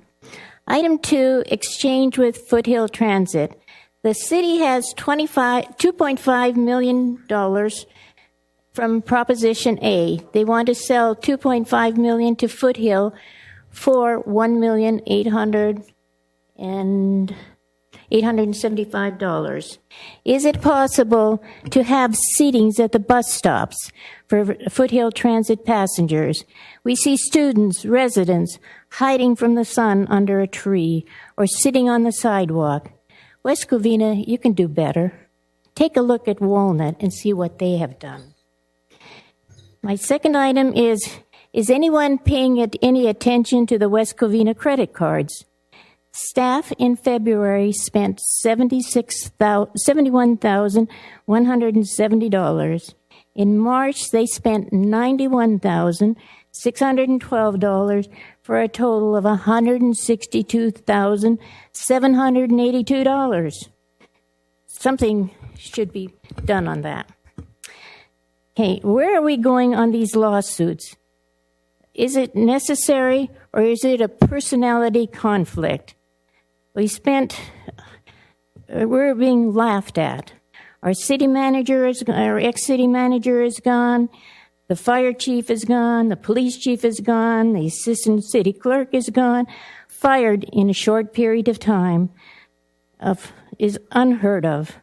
Item 2, exchange with Foothill Transit. The city has $2.5 million from Proposition A. They want to sell $2.5 million to Foothill for $1,875. Is it possible to have seatings at the bus stops for Foothill Transit passengers? We see students, residents, hiding from the sun under a tree or sitting on the sidewalk. West Covina, you can do better. Take a look at Walnut and see what they have done. My second item is anyone paying any attention to the West Covina credit cards? Staff in February spent $71,170. In March, they spent $91,612 for a total of $162,782. Something should be done on that. Okay, where are we going on these lawsuits? Is it necessary or is it a personality conflict? We're being laughed at. Our ex-city manager is gone. The fire chief is gone. The police chief is gone. The assistant city clerk is gone. Fired in a short period of time is unheard of.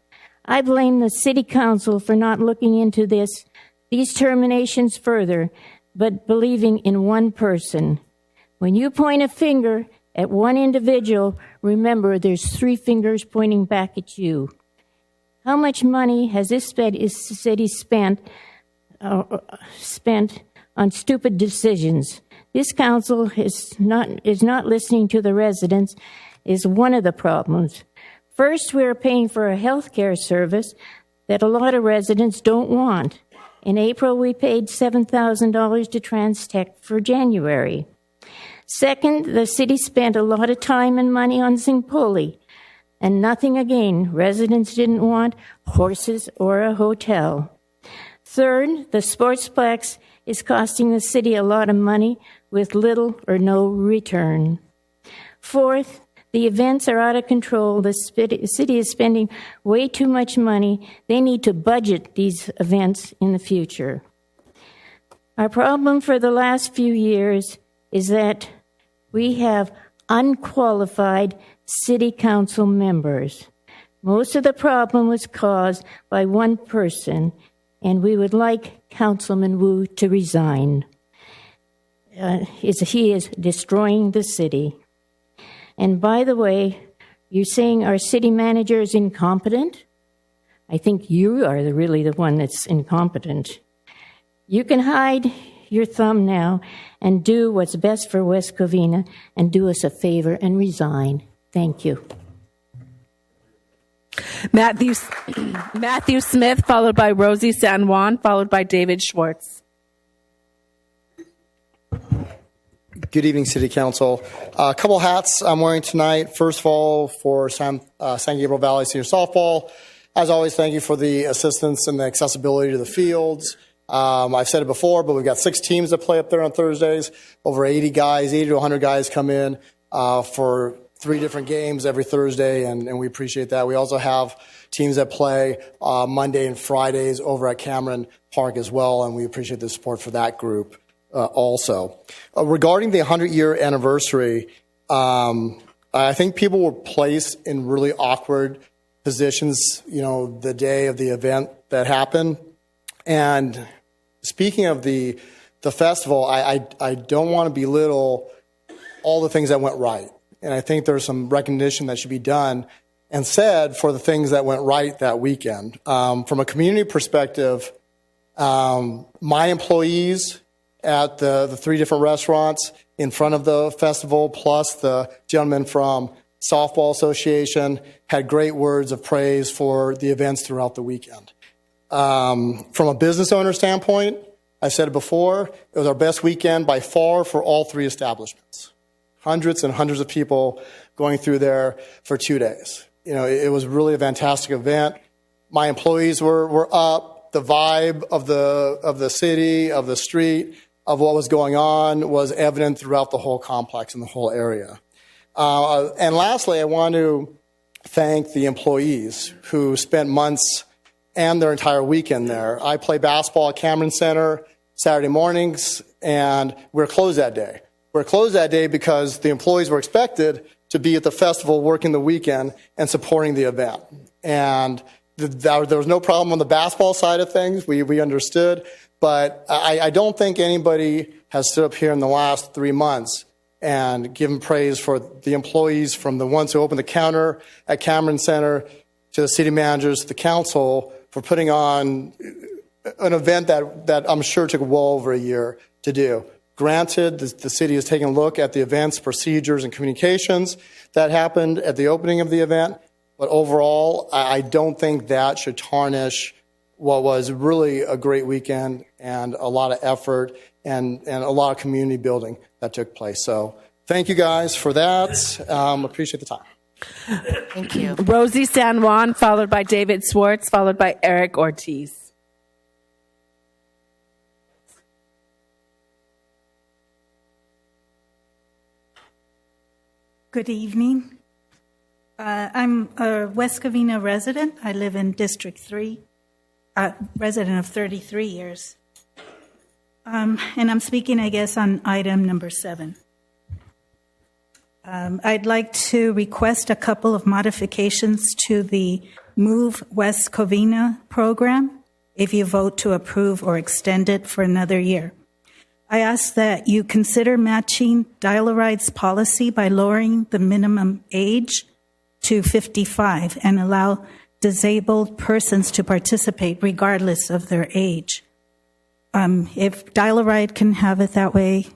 I blame the city council for not looking into these terminations further, but believing in one person. When you point a finger at one individual, remember there's 3 fingers pointing back at you. How much money has this city spent on stupid decisions? This council is not listening to the residents is one of the problems. First, we're paying for a health care service that a lot of residents don't want. In April, we paid $7,000 to Transtech for January. Second, the city spent a lot of time and money on Zingpoli, and nothing again. Residents didn't want horses or a hotel. Third, the Sportsplex is costing the city a lot of money with little or no return. Fourth, the events are out of control. The city is spending way too much money. They need to budget these events in the future. Our problem for the last few years is that we have unqualified city council members. Most of the problem was caused by one person, and we would like Councilman Wu to resign. He is destroying the city. And by the way, you're saying our city manager is incompetent? I think you are really the one that's incompetent. You can hide your thumb now and do what's best for West Covina and do us a favor and resign. Thank you. Matthew Smith, followed by Rosie San Juan, followed by David Schwartz. Good evening, City Council. A couple hats I'm wearing tonight. First of all, for San Gabriel Valley Senior Softball. As always, thank you for the assistance and the accessibility to the fields. I've said it before, but we've got 6 teams that play up there on Thursdays. Over 80 to 100 guys come in for 3 different games every Thursday, and we appreciate that. We also have teams that play Monday and Fridays over at Cameron Park as well, and we appreciate the support for that group also. Regarding the 100-year anniversary, I think people were placed in really awkward positions, the day of the event that happened. And speaking of the festival, I don't want to belittle all the things that went right. And I think there's some recognition that should be done and said for the things that went right that weekend. From a community perspective, my employees at the 3 different restaurants in front of the festival, plus the gentleman from Softball Association, had great words of praise for the events throughout the weekend. From a business owner standpoint, I said it before, it was our best weekend by far for all 3 establishments. hundreds and hundreds of people going through there for 2 days. It was really a fantastic event. My employees were up. The vibe of the city, of the street, of what was going on was evident throughout the whole complex and the whole area. And lastly, I want to thank the employees who spent months and their entire weekend there. I play basketball at Cameron Center Saturday mornings, and we're closed that day. We're closed that day because the employees were expected to be at the festival working the weekend and supporting the event. And there was no problem on the basketball side of things. We understood. But I don't think anybody has stood up here in the last 3 months and given praise for the employees, from the ones who opened the counter at Cameron Center to the city managers, to the council, for putting on an event that I'm sure took well over a year to do. Granted, the city has taken a look at the events, procedures, and communications that happened at the opening of the event, but overall, I don't think that should tarnish what was really a great weekend and a lot of effort and a lot of community building that took place. So thank you guys for that. Appreciate the time. Thank you. Rosie San Juan, followed by David Swartz, followed by Eric Ortiz. Good evening. I'm a West Covina resident. I live in District 3, resident of 33 years. And I'm speaking, I guess, on item number 7. I'd like to request a couple of modifications to the Move West Covina program if you vote to approve or extend it for another year. I ask that you consider matching Dial-A-Ride's policy by lowering the minimum age to 55 and allow disabled persons to participate regardless of their age. If Dial-A-Ride can have it that way,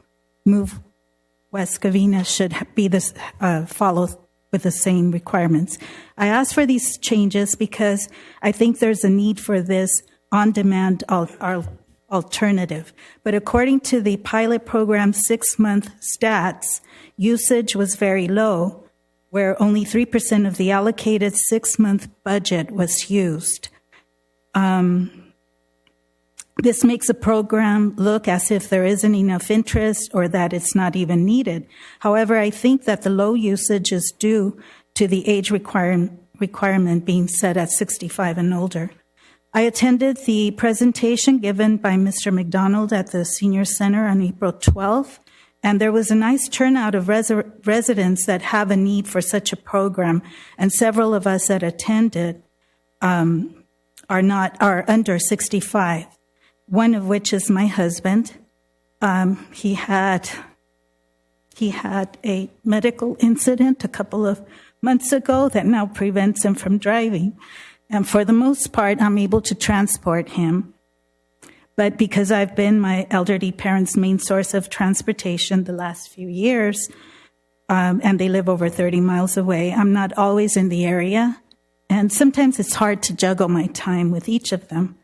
Move West Covina should be follow with the same requirements. I ask for these changes because I think there's a need for this on-demand alternative. But according to the pilot program's 6-month stats, usage was very low, where only 3% of the allocated 6-month budget was used. This makes a program look as if there isn't enough interest or that it's not even needed. However, I think that the low usage is due to the age requirement being set at 65 and older. I attended the presentation given by Mr. McDonald at the Senior Center on April 12th, and there was a nice turnout of residents that have a need for such a program, and several of us that attended are under 65. One of which is my husband. He had a medical incident a couple of months ago that now prevents him from driving. And for the most part, I'm able to transport him. But because I've been my elderly parents' main source of transportation the last few years, and they live over 30 miles away, I'm not always in the area. And sometimes it's hard to juggle my time with each of them.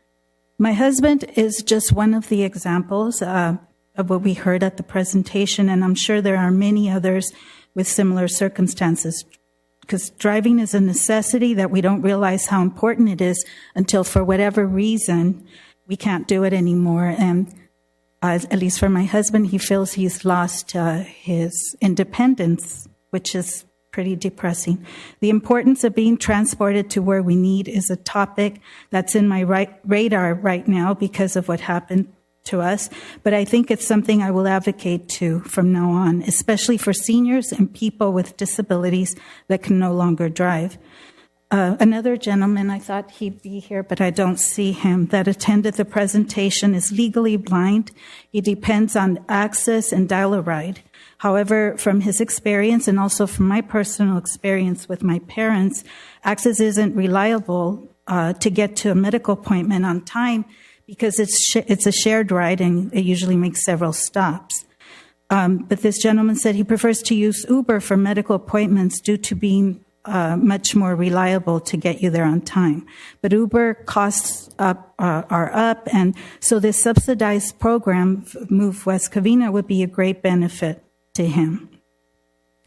My husband is just one of the examples of what we heard at the presentation, and I'm sure there are many others with similar circumstances, because driving is a necessity that we don't realize how important it is until, for whatever reason, we can't do it anymore. And at least for my husband, he feels he's lost his independence, which is pretty depressing. The importance of being transported to where we need is a topic that's in my radar right now because of what happened to us. But I think it's something I will advocate to from now on, especially for seniors and people with disabilities that can no longer drive. Another gentleman, I thought he'd be here, but I don't see him, that attended the presentation is legally blind. He depends on access and Dial-A-Ride. However, from his experience and also from my personal experience with my parents, access isn't reliable to get to a medical appointment on time because it's a shared ride and it usually makes several stops. But this gentleman said he prefers to use Uber for medical appointments due to being much more reliable to get you there on time. But Uber costs are up, and so this subsidized program, Move West Covina, would be a great benefit to him.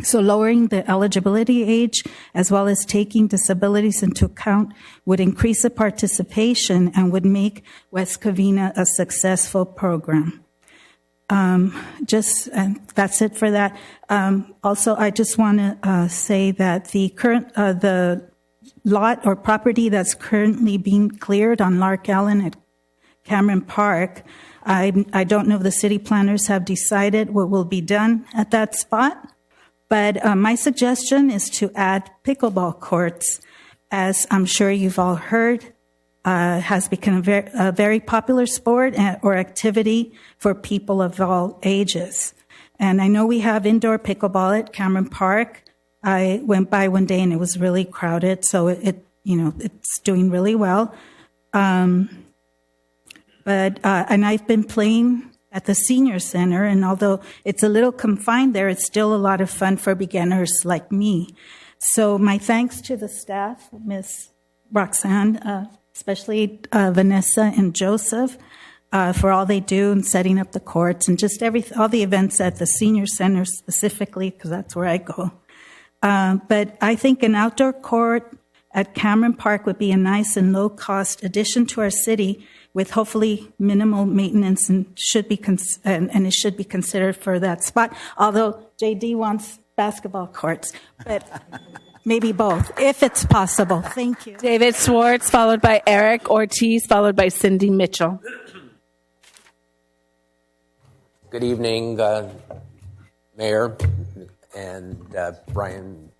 So lowering the eligibility age as well as taking disabilities into account would increase the participation and would make West Covina a successful program. And that's it for that. Also, I just want to say that the lot or property that's currently being cleared on Lark Allen at Cameron Park, I don't know if the city planners have decided what will be done at that spot, but my suggestion is to add pickleball courts, as I'm sure you've all heard, has become a very popular sport or activity for people of all ages. And I know we have indoor pickleball at Cameron Park. I went by one day and it was really crowded, so it's doing really well. And I've been playing at the senior center, and although it's a little confined there, it's still a lot of fun for beginners like me. So my thanks to the staff, Miss Roxanne, especially Vanessa and Joseph, for all they do in setting up the courts and just all the events at the senior center specifically, because that's where I go. But I think an outdoor court at Cameron Park would be a nice and low-cost addition to our city with hopefully minimal maintenance, and it should be considered for that spot. Although JD wants basketball courts, but maybe both, if it's possible. Thank you. David Swartz, followed by Eric Ortiz, followed by Cindy Mitchell. Good evening, Mayor and Brian,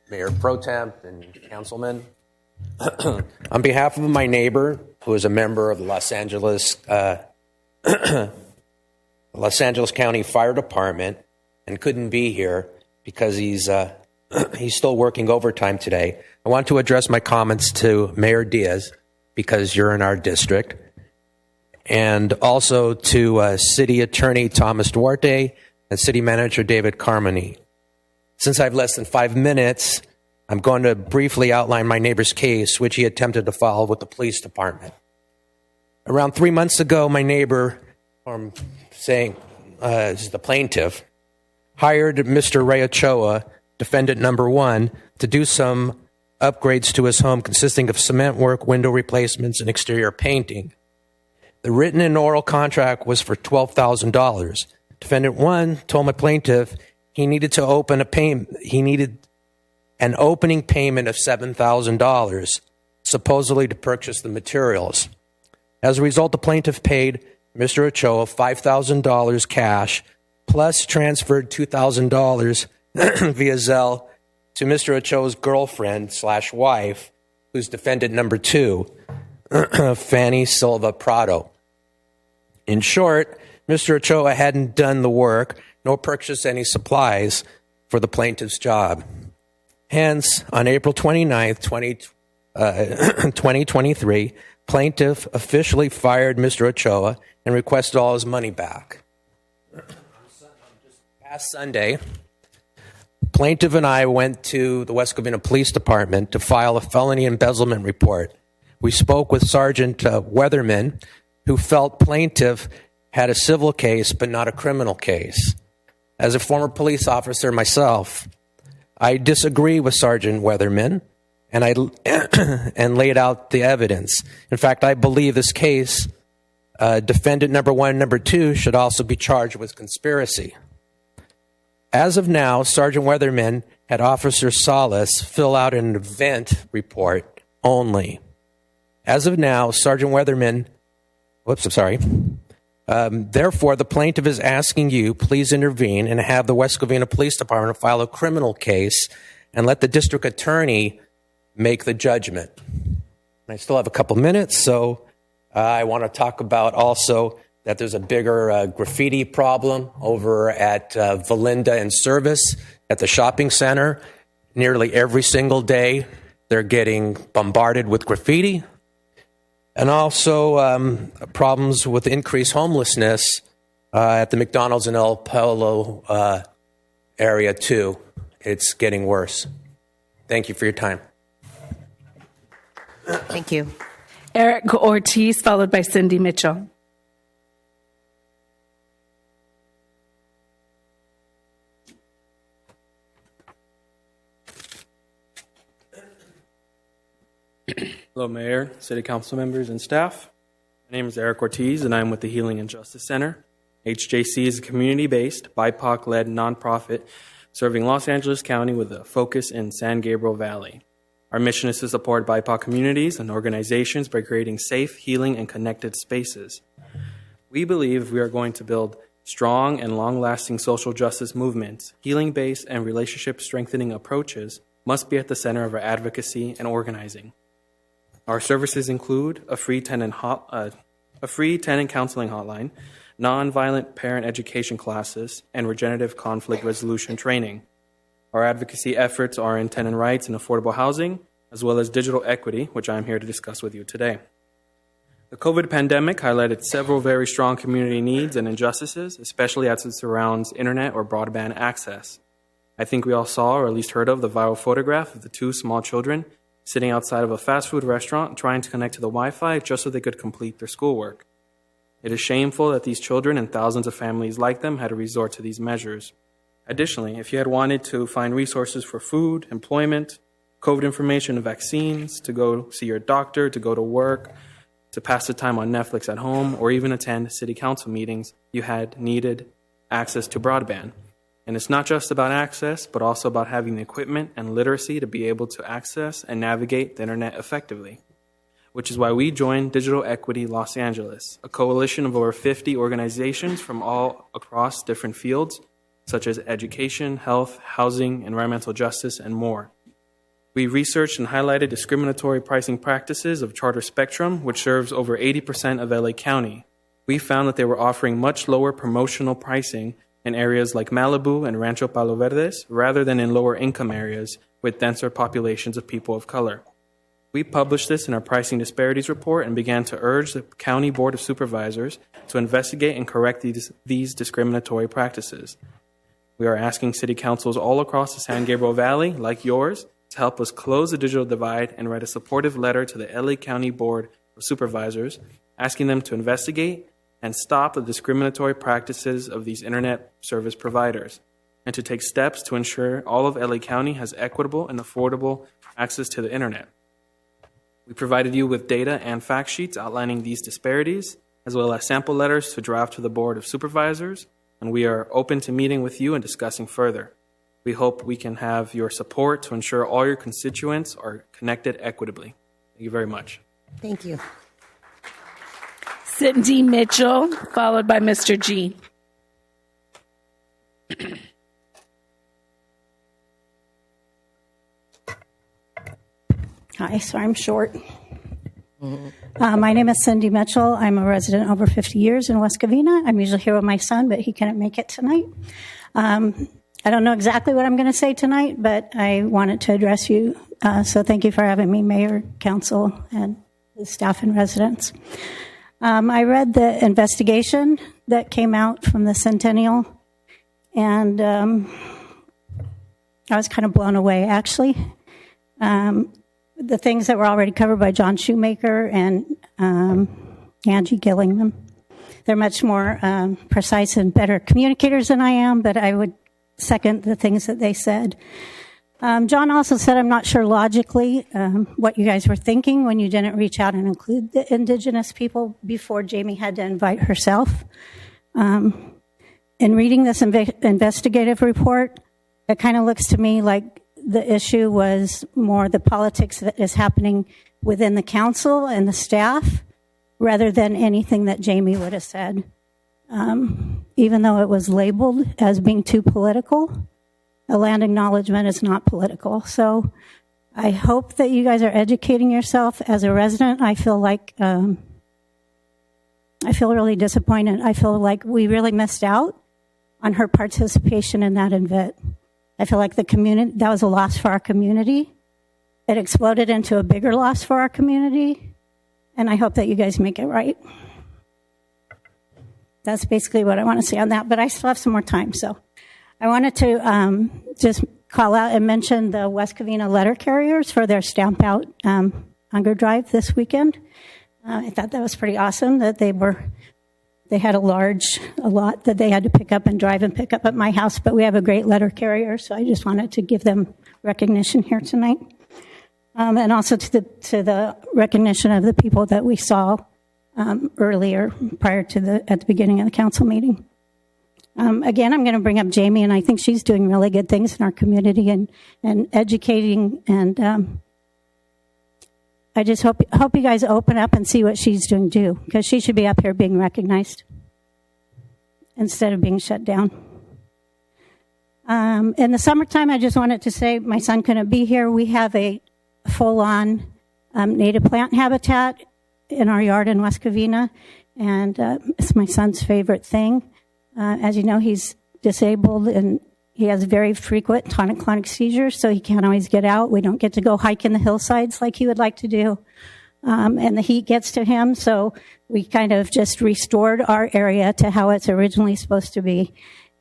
Mayor Pro Temp and Councilman. On behalf of my neighbor, who is a member of the Los Angeles County Fire Department and couldn't be here because he's still working overtime today, I want to address my comments to Mayor Diaz because you're in our district, and also to City Attorney Thomas Duarte and City Manager David Carmody. Since I have less than 5 minutes, I'm going to briefly outline my neighbor's case, which he attempted to file with the police department. Around 3 months ago, my neighbor, the plaintiff, hired Mr. Ray Ochoa, defendant number 1, to do some upgrades to his home consisting of cement work, window replacements, and exterior painting. The written and oral contract was for $12,000. Defendant 1 told my plaintiff he needed an opening payment of $7,000, supposedly to purchase the materials. As a result, the plaintiff paid Mr. Ochoa $5,000 cash, plus transferred $2,000 via Zelle to Mr. Ochoa's girlfriend/wife, who's defendant number 2, Fanny Silva Prado. In short, Mr. Ochoa hadn't done the work nor purchased any supplies for the plaintiff's job. Hence, on April 29th, 2023, plaintiff officially fired Mr. Ochoa and requested all his money back. Past Sunday, plaintiff and I went to the West Covina Police Department to file a felony embezzlement report. We spoke with Sergeant Weatherman, who felt plaintiff had a civil case but not a criminal case. As a former police officer myself, I disagree with Sergeant Weatherman, and laid out the evidence. In fact, I believe this case, defendant number 1 and number 2 should also be charged with conspiracy. As of now, Sergeant Weatherman had Officer Salas fill out an event report only. As of now, Sergeant Weatherman, therefore, the plaintiff is asking you, please intervene and have the West Covina Police Department file a criminal case and let the district attorney make the judgment. I still have a couple minutes, so I want to talk about also that there's a bigger graffiti problem over at Valinda and Service at the shopping center. Nearly every single day, they're getting bombarded with graffiti. And also problems with increased homelessness at the McDonald's in El Polo area, too. It's getting worse. Thank you for your time. Thank you. Eric Ortiz, followed by Cindy Mitchell. Hello, Mayor, City Council members, and staff. My name is Eric Ortiz, and I'm with the Healing and Justice Center. HJC is a community-based, BIPOC-led nonprofit serving Los Angeles County with a focus in San Gabriel Valley. Our mission is to support BIPOC communities and organizations by creating safe, healing, and connected spaces. We believe we are going to build strong and long-lasting social justice movements. Healing-based and relationship-strengthening approaches must be at the center of our advocacy and organizing. Our services include a free tenant counseling hotline, nonviolent parent education classes, and regenerative conflict resolution training. Our advocacy efforts are in tenant rights and affordable housing, as well as digital equity, which I'm here to discuss with you today. The COVID pandemic highlighted several very strong community needs and injustices, especially as it surrounds internet or broadband access. I think we all saw, or at least heard of, the viral photograph of the two small children sitting outside of a fast food restaurant trying to connect to the Wi-Fi just so they could complete their schoolwork. It is shameful that these children and thousands of families like them had to resort to these measures. Additionally, if you had wanted to find resources for food, employment, COVID information and vaccines, to go see your doctor, to go to work, to pass the time on Netflix at home, or even attend city council meetings, you had needed access to broadband. And it's not just about access, but also about having the equipment and literacy to be able to access and navigate the internet effectively, which is why we joined Digital Equity Los Angeles, a coalition of over 50 organizations from all across different fields, such as education, health, housing, environmental justice, and more. We researched and highlighted discriminatory pricing practices of Charter Spectrum, which serves over 80% of LA County. We found that they were offering much lower promotional pricing in areas like Malibu and Rancho Palo Verdes, rather than in lower income areas with denser populations of people of color. We published this in our pricing disparities report and began to urge the County Board of Supervisors to investigate and correct these discriminatory practices. We are asking city councils all across the San Gabriel Valley, like yours, to help us close the digital divide and write a supportive letter to the LA County Board of Supervisors, asking them to investigate and stop the discriminatory practices of these internet service providers, and to take steps to ensure all of LA County has equitable and affordable access to the internet. We provided you with data and fact sheets outlining these disparities, as well as sample letters to draft to the Board of Supervisors, and we are open to meeting with you and discussing further. We hope we can have your support to ensure all your constituents are connected equitably. Thank you very much. Thank you. Cindy Mitchell, followed by Mr. G. Hi, sorry I'm short. My name is Cindy Mitchell. I'm a resident over 50 years in West Covina. I'm usually here with my son, but he couldn't make it tonight. I don't know exactly what I'm going to say tonight, but I wanted to address you. So thank you for having me, Mayor, Council, and the staff and residents. I read the investigation that came out from the Centennial, and I was kind of blown away, actually. The things that were already covered by John Shoemaker and Angie Gillingham. They're much more precise and better communicators than I am, but I would second the things that they said. John also said, I'm not sure logically what you guys were thinking when you didn't reach out and include the Indigenous people before Jamie had to invite herself. In reading this investigative report, it kind of looks to me like the issue was more the politics that is happening within the council and the staff rather than anything that Jamie would have said. Even though it was labeled as being too political, a land acknowledgement is not political. So I hope that you guys are educating yourself. As a resident, I feel like, I feel really disappointed. I feel like we really missed out on her participation in that event. I feel like the community, that was a loss for our community. It exploded into a bigger loss for our community. And I hope that you guys make it right. That's basically what I want to say on that, but I still have some more time. So I wanted to just call out and mention the West Covina letter carriers for their stamp out hunger drive this weekend. I thought that was pretty awesome that they had a lot that they had to pick up and drive and pick up at my house, but we have a great letter carrier, so I just wanted to give them recognition here tonight. and also to the recognition of the people that we saw earlier prior to at the beginning of the council meeting. Again, I'm going to bring up Jamie, and I think she's doing really good things in our community and educating, and I just hope you guys open up and see what she's doing too, because she should be up here being recognized instead of being shut down. In the summertime, I just wanted to say my son couldn't be here. We have a full-on native plant habitat in our yard in West Covina, and it's my son's favorite thing. As you know, he's disabled and he has very frequent tonic-clonic seizures, so he can't always get out. We don't get to go hike in the hillsides like he would like to do, and the heat gets to him, so we kind of just restored our area to how it's originally supposed to be.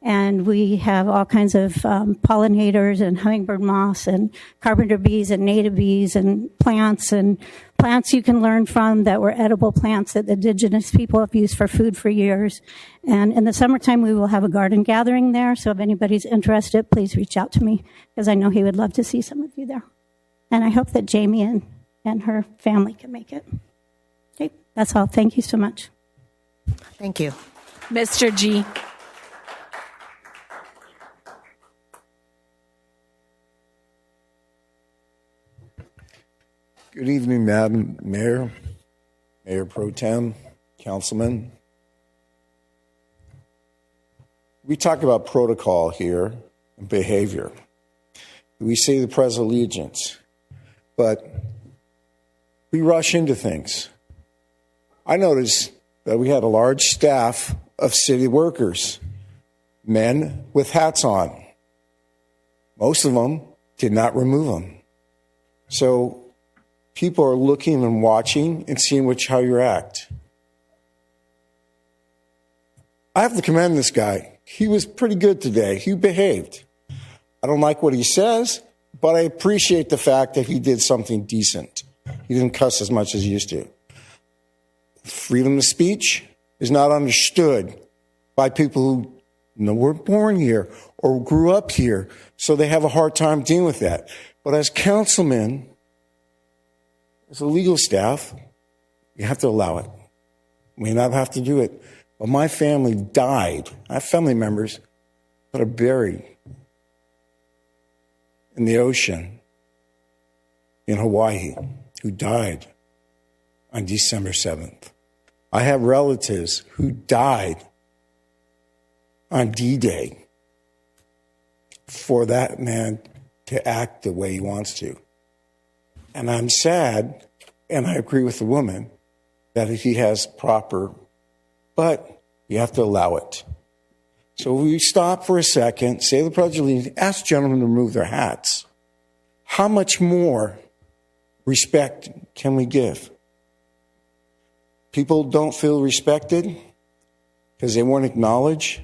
And we have all kinds of pollinators and hummingbird moths and carpenter bees and native bees and plants you can learn from that were edible plants that the indigenous people have used for food for years. And in the summertime, we will have a garden gathering there. So if anybody's interested, please reach out to me, because I know he would love to see some of you there. And I hope that Jamie and her family can make it. Okay, that's all. Thank you so much. Thank you. Mr. G. Good evening, Madam Mayor, Mayor Pro Tem, Councilman. We talk about protocol here and behavior. We say the Pledge of Allegiance, but we rush into things. I noticed that we had a large staff of city workers, men with hats on. Most of them did not remove them. So people are looking and watching and seeing how you act. I have to commend this guy. He was pretty good today. He behaved. I don't like what he says, but I appreciate the fact that he did something decent. He didn't cuss as much as he used to. Freedom of speech is not understood by people who weren't born here or grew up here, so they have a hard time dealing with that. But as councilmen, as a legal staff, you have to allow it. We may not have to do it. But my family died. I have family members that are buried in the ocean in Hawaii who died on December 7th. I have relatives who died on D-Day for that man to act the way he wants to. And I'm sad, and I agree with the woman, that he has proper, but you have to allow it. So we stop for a second, say the Pledge of Allegiance, ask gentlemen to remove their hats. How much more respect can we give? People don't feel respected because they won't acknowledge.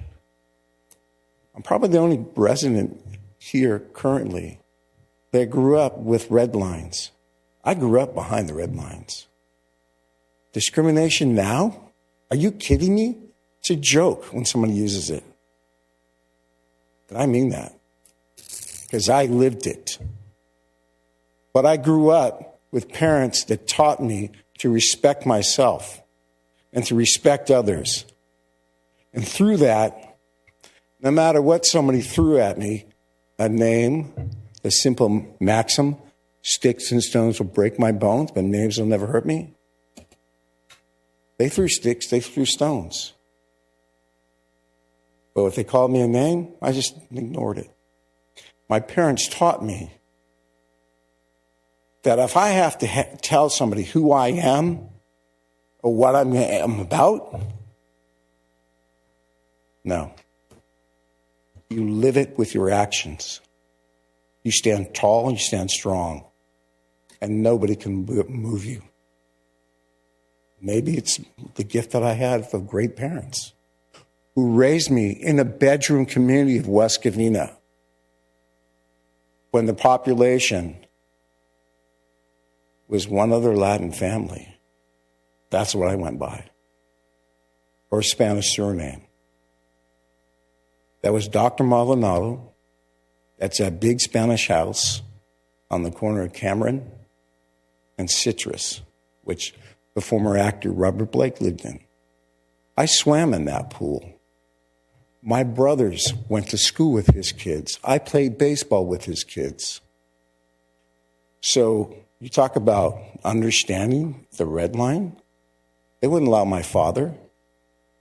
I'm probably the only resident here currently that grew up with red lines. I grew up behind the red lines. Discrimination now? Are you kidding me? It's a joke when somebody uses it. And I mean that, because I lived it. But I grew up with parents that taught me to respect myself and to respect others. And through that, no matter what somebody threw at me, a name, a simple maxim, sticks and stones will break my bones, but names will never hurt me. They threw sticks, they threw stones. But if they called me a name, I just ignored it. My parents taught me that if I have to tell somebody who I am or what I'm about, no. You live it with your actions. You stand tall and you stand strong. And nobody can move you. Maybe it's the gift that I had of great parents who raised me in a bedroom community of West Covina when the population was one other Latin family. That's what I went by. Or a Spanish surname. That was Dr. Maldonado. That's that big Spanish house on the corner of Cameron and Citrus, which the former actor Robert Blake lived in. I swam in that pool. My brothers went to school with his kids. I played baseball with his kids. So you talk about understanding the red line. They wouldn't allow my father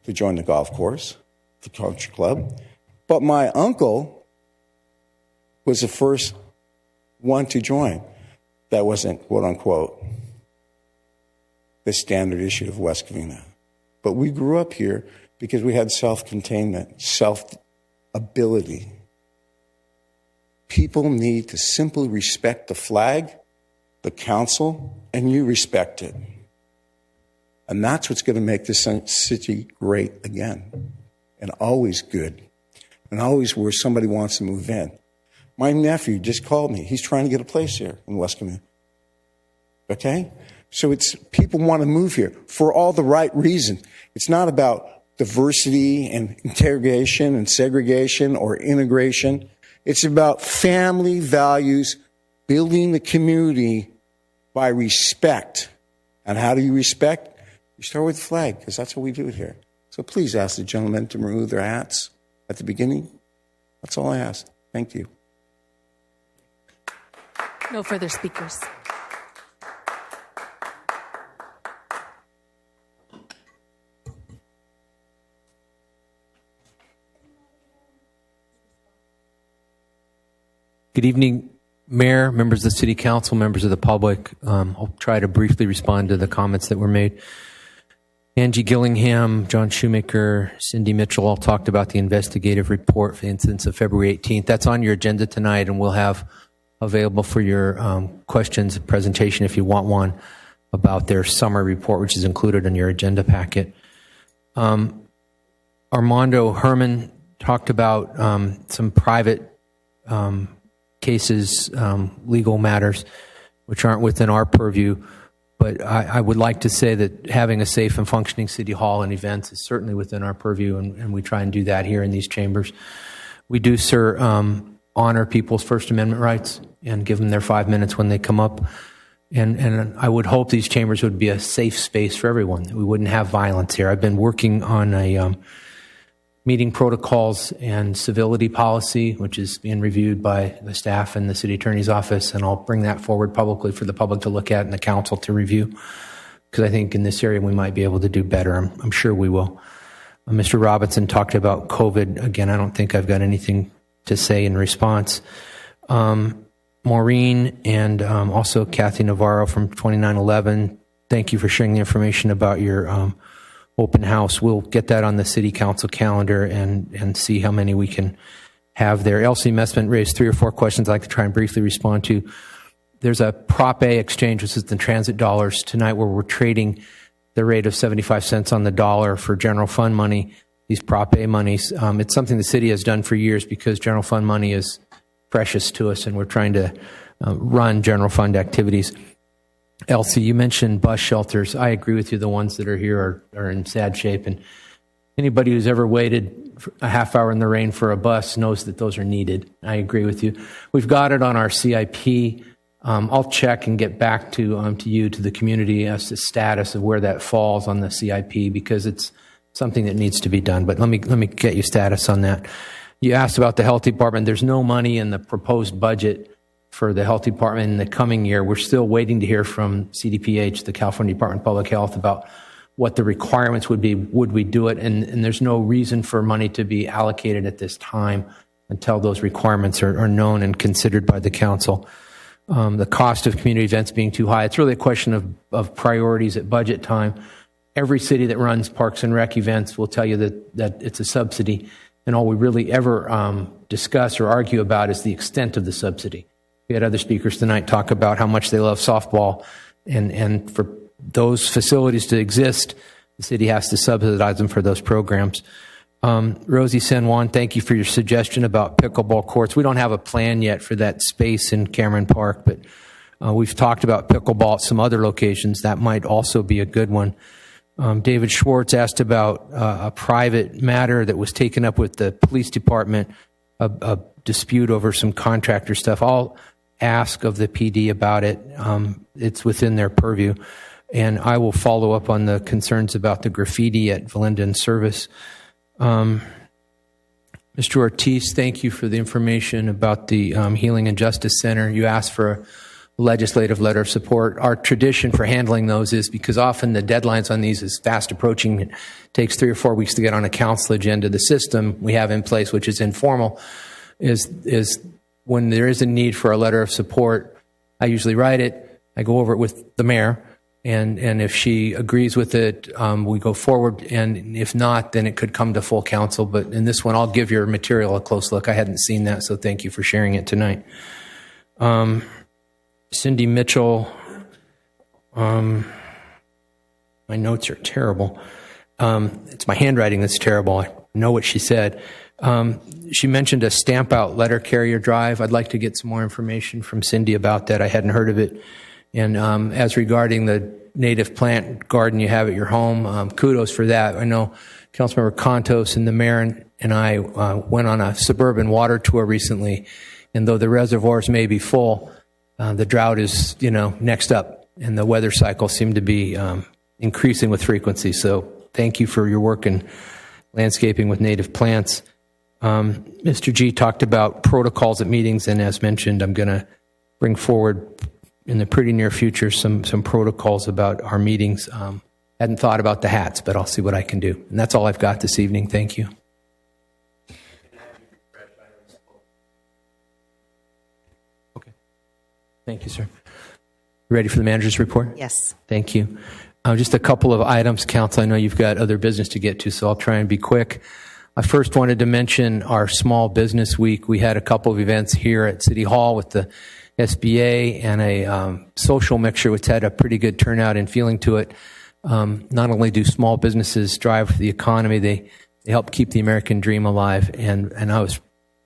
to join the golf course, the country club. But my uncle was the first one to join. That wasn't, quote unquote, the standard issue of West Covina. But we grew up here because we had self-containment, self-ability. People need to simply respect the flag, the council, and you respect it. And that's what's going to make this city great again, and always good, and always where somebody wants to move in. My nephew just called me. He's trying to get a place here in West Covina. Okay? So it's people want to move here for all the right reasons. It's not about diversity and integration and segregation or integration. It's about family values, building the community by respect. And how do you respect? You start with the flag, because that's what we do here. So please ask the gentlemen to remove their hats at the beginning. That's all I ask. Thank you. No further speakers. Good evening, Mayor, members of the City Council, members of the public. I'll try to briefly respond to the comments that were made. Angie Gillingham, John Shoemaker, Cindy Mitchell all talked about the investigative report for the incidents of February 18th. That's on your agenda tonight, and we'll have available for your questions and presentation if you want one about their summary report, which is included in your agenda packet. Armando Herman talked about some private cases, legal matters, which aren't within our purview. But I would like to say that having a safe and functioning city hall and events is certainly within our purview, and we try and do that here in these chambers. We do, sir, honor people's First Amendment rights and give them their 5 minutes when they come up. And I would hope these chambers would be a safe space for everyone, that we wouldn't have violence here. I've been working on a meeting protocols and civility policy, which is being reviewed by the staff and the city attorney's office, and I'll bring that forward publicly for the public to look at and the council to review, because I think in this area we might be able to do better. I'm sure we will. Mr. Robinson talked about COVID. Again, I don't think I've got anything to say in response. Maureen and also Kathy Navarro from 2911, thank you for sharing the information about your open house. We'll get that on the city council calendar and see how many we can have there. Elsie Messman raised 3 or 4 questions I'd like to try and briefly respond to. There's a Prop A exchange, which is the transit dollars tonight, where we're trading the rate of 75 cents on the dollar for general fund money, these Prop A monies. It's something the city has done for years because general fund money is precious to us, and we're trying to run general fund activities. Elsie, you mentioned bus shelters. I agree with you. The ones that are here are in sad shape, and anybody who's ever waited a half hour in the rain for a bus knows that those are needed. I agree with you. We've got it on our CIP. I'll check and get back to you, to the community, as to status of where that falls on the CIP, because it's something that needs to be done. But let me get you status on that. You asked about the health department. There's no money in the proposed budget for the health department in the coming year. We're still waiting to hear from CDPH, the California Department of Public Health, about what the requirements would be. Would we do it? And there's no reason for money to be allocated at this time until those requirements are known and considered by the council. The cost of community events being too high, it's really a question of priorities at budget time. Every city that runs Parks and Rec events will tell you that it's a subsidy, and all we really ever discuss or argue about is the extent of the subsidy. We had other speakers tonight talk about how much they love softball, and for those facilities to exist, the city has to subsidize them for those programs. Rosie San Juan, thank you for your suggestion about pickleball courts. We don't have a plan yet for that space in Cameron Park, but we've talked about pickleball at some other locations. That might also be a good one. David Schwartz asked about a private matter that was taken up with the police department, a dispute over some contractor stuff. I'll ask of the PD about it. It's within their purview. And I will follow up on the concerns about the graffiti at Valinda and Service. Mr. Ortiz, thank you for the information about the Healing and Justice Center. You asked for a legislative letter of support. Our tradition for handling those is, because often the deadlines on these is fast approaching. It takes 3 or 4 weeks to get on a council agenda. The system we have in place, which is informal, is when there is a need for a letter of support, I usually write it. I go over it with the mayor. And if she agrees with it, we go forward. And if not, then it could come to full council. But in this one, I'll give your material a close look. I hadn't seen that, so thank you for sharing it tonight. Cindy Mitchell, my notes are terrible. It's my handwriting that's terrible. I know what she said. She mentioned a stamp out letter carrier drive. I'd like to get some more information from Cindy about that. I hadn't heard of it. And as regarding the native plant garden you have at your home, kudos for that. I know Councilmember Contos and the mayor and I went on a suburban water tour recently, and though the reservoirs may be full, the drought is, next up, and the weather cycles seem to be increasing with frequency. So thank you for your work in landscaping with native plants. Mr. G talked about protocols at meetings, and as mentioned, I'm going to bring forward in the pretty near future some protocols about our meetings. Hadn't thought about the hats, but I'll see what I can do. And that's all I've got this evening. Thank you. Okay. Thank you, sir. Ready for the manager's report? Yes. Thank you. Just a couple of items, Council. I know you've got other business to get to, so I'll try and be quick. I first wanted to mention our Small Business Week. We had a couple of events here at City Hall with the SBA and a social mixture, which had a pretty good turnout and feeling to it. Not only do small businesses drive the economy, they help keep the American dream alive. And I was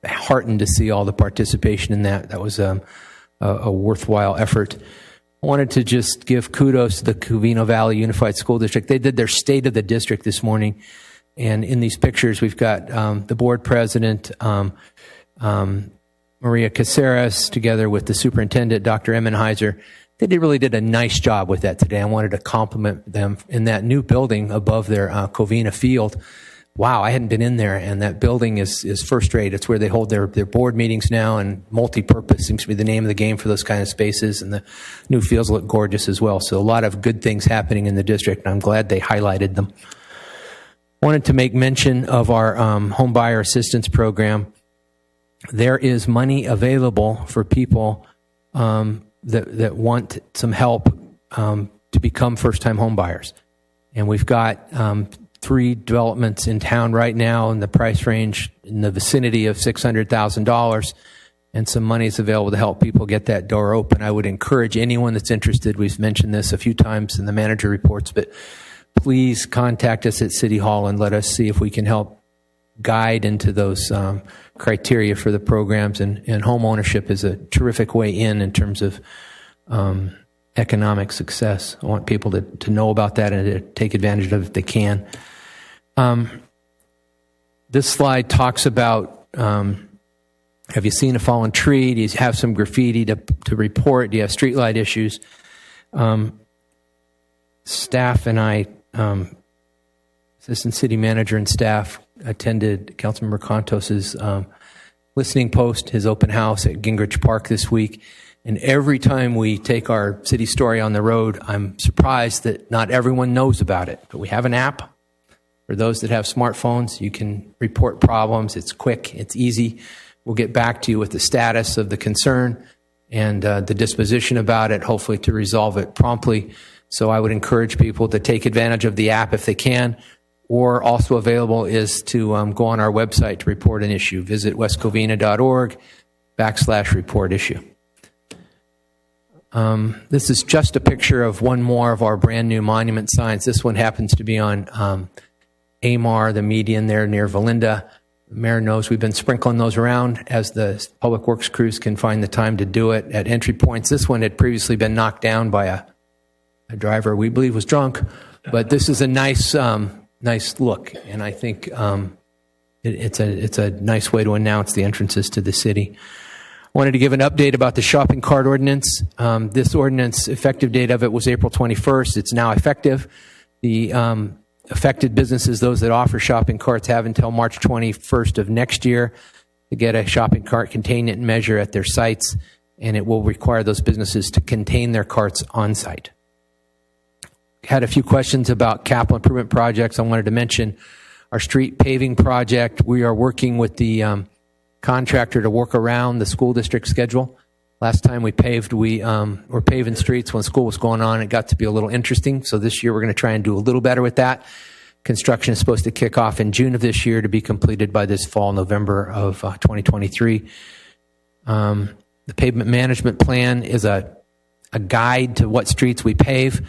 heartened to see all the participation in that. That was a worthwhile effort. I wanted to just give kudos to the Covina Valley Unified School District. They did their State of the District this morning. And in these pictures, we've got the board president, Maria Caceres, together with the superintendent, Dr. Emmenheiser. They really did a nice job with that today. I wanted to compliment them in that new building above their Covina field. Wow, I hadn't been in there, and that building is first rate. It's where they hold their board meetings now, and multi-purpose seems to be the name of the game for those kind of spaces, and the new fields look gorgeous as well. So a lot of good things happening in the district, and I'm glad they highlighted them. Wanted to make mention of our home buyer assistance program. There is money available for people that want some help to become first-time home buyers. And we've got 3 developments in town right now in the price range in the vicinity of $600,000, and some money is available to help people get that door open. I would encourage anyone that's interested, we've mentioned this a few times in the manager reports, but please contact us at City Hall and let us see if we can help guide into those criteria for the programs. And home ownership is a terrific way in terms of economic success. I want people to know about that and to take advantage of it if they can. This slide talks about, have you seen a fallen tree? Do you have some graffiti to report? Do you have streetlight issues? Staff and I, assistant city manager and staff, attended Councilmember Contos's listening post, his open house at Gingrich Park this week. And every time we take our city story on the road, I'm surprised that not everyone knows about it. But we have an app. For those that have smartphones, you can report problems. It's quick. It's easy. We'll get back to you with the status of the concern and the disposition about it, hopefully to resolve it promptly. So I would encourage people to take advantage of the app if they can. Or also available is to go on our website to report an issue. Visit westcovina.org/report issue. This is just a picture of one more of our brand new monument signs. This one happens to be on Amar, the median there near Valinda. The mayor knows we've been sprinkling those around as the public works crews can find the time to do it at entry points. This one had previously been knocked down by a driver we believe was drunk, but this is a nice look, and I think it's a nice way to announce the entrances to the city. Wanted to give an update about the shopping cart ordinance. This ordinance, effective date of it was April 21st. It's now effective. The affected businesses, those that offer shopping carts, have until March 21st of next year to get a shopping cart containment measure at their sites, and it will require those businesses to contain their carts on site. Had a few questions about capital improvement projects. I wanted to mention our street paving project. We are working with the contractor to work around the school district schedule. Last time we paved, we were paving streets when school was going on. It got to be a little interesting. So this year we're going to try and do a little better with that. Construction is supposed to kick off in June of this year to be completed by this fall, November of 2023. The pavement management plan is a guide to what streets we pave.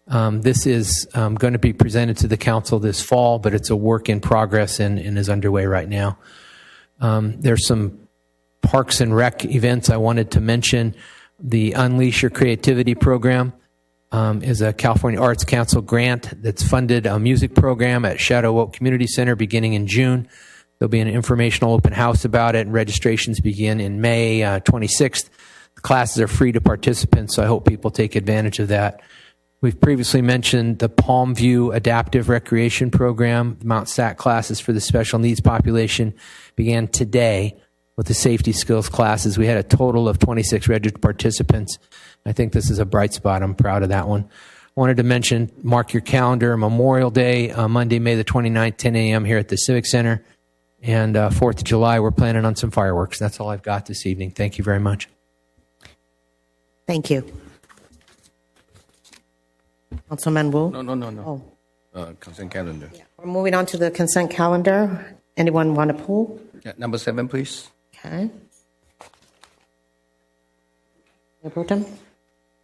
This is going to be presented to the council this fall, but it's a work in progress and is underway right now. There's some Parks and Rec events I wanted to mention. The Unleash Your Creativity program is a California Arts Council grant that's funded a music program at Shadow Oak Community Center beginning in June. There'll be an informational open house about it, and registrations begin in May 26th. The classes are free to participants, so I hope people take advantage of that. We've previously mentioned the Palm View Adaptive Recreation Program. The Mount SAC classes for the special needs population began today with the safety skills classes. We had a total of 26 registered participants. I think this is a bright spot. I'm proud of that one. Wanted to mention, mark your calendar, Memorial Day, Monday, May the 29th, 10 a.m. here at the Civic Center. And 4th of July, we're planning on some fireworks. That's all I've got this evening. Thank you very much. Thank you. Councilman Wu? No. Consent calendar. We're moving on to the consent calendar. Anyone want to pull? Yeah, number 7, please. Okay. Mayor Pro Tem?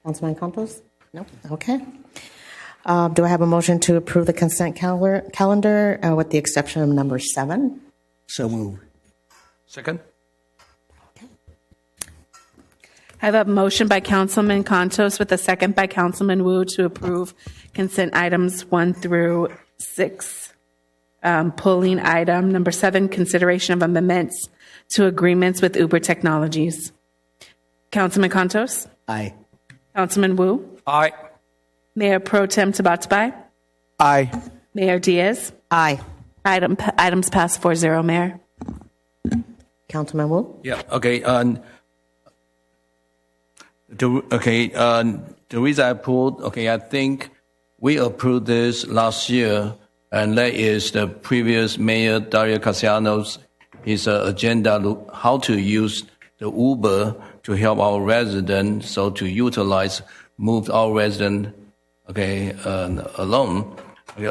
Councilman Contos? No? Okay. Do I have a motion to approve the consent calendar with the exception of number 7? So moved. Second. I have a motion by Councilman Contos with a second by Councilman Wu to approve consent items 1 through 6. Pulling item number 7, consideration of amendments to agreements with Uber Technologies. Councilman Contos? Aye. Councilman Wu? Aye. Mayor Pro Tem Tabatabai? Aye. Mayor Diaz? Aye. Items pass 4-0, Mayor. Councilman Wu? Yeah, okay. The reason I pulled, I think we approved this last year, and that is the previous Mayor Dario Cassiano's his agenda how to use the Uber to help our residents, so to utilize, move our resident,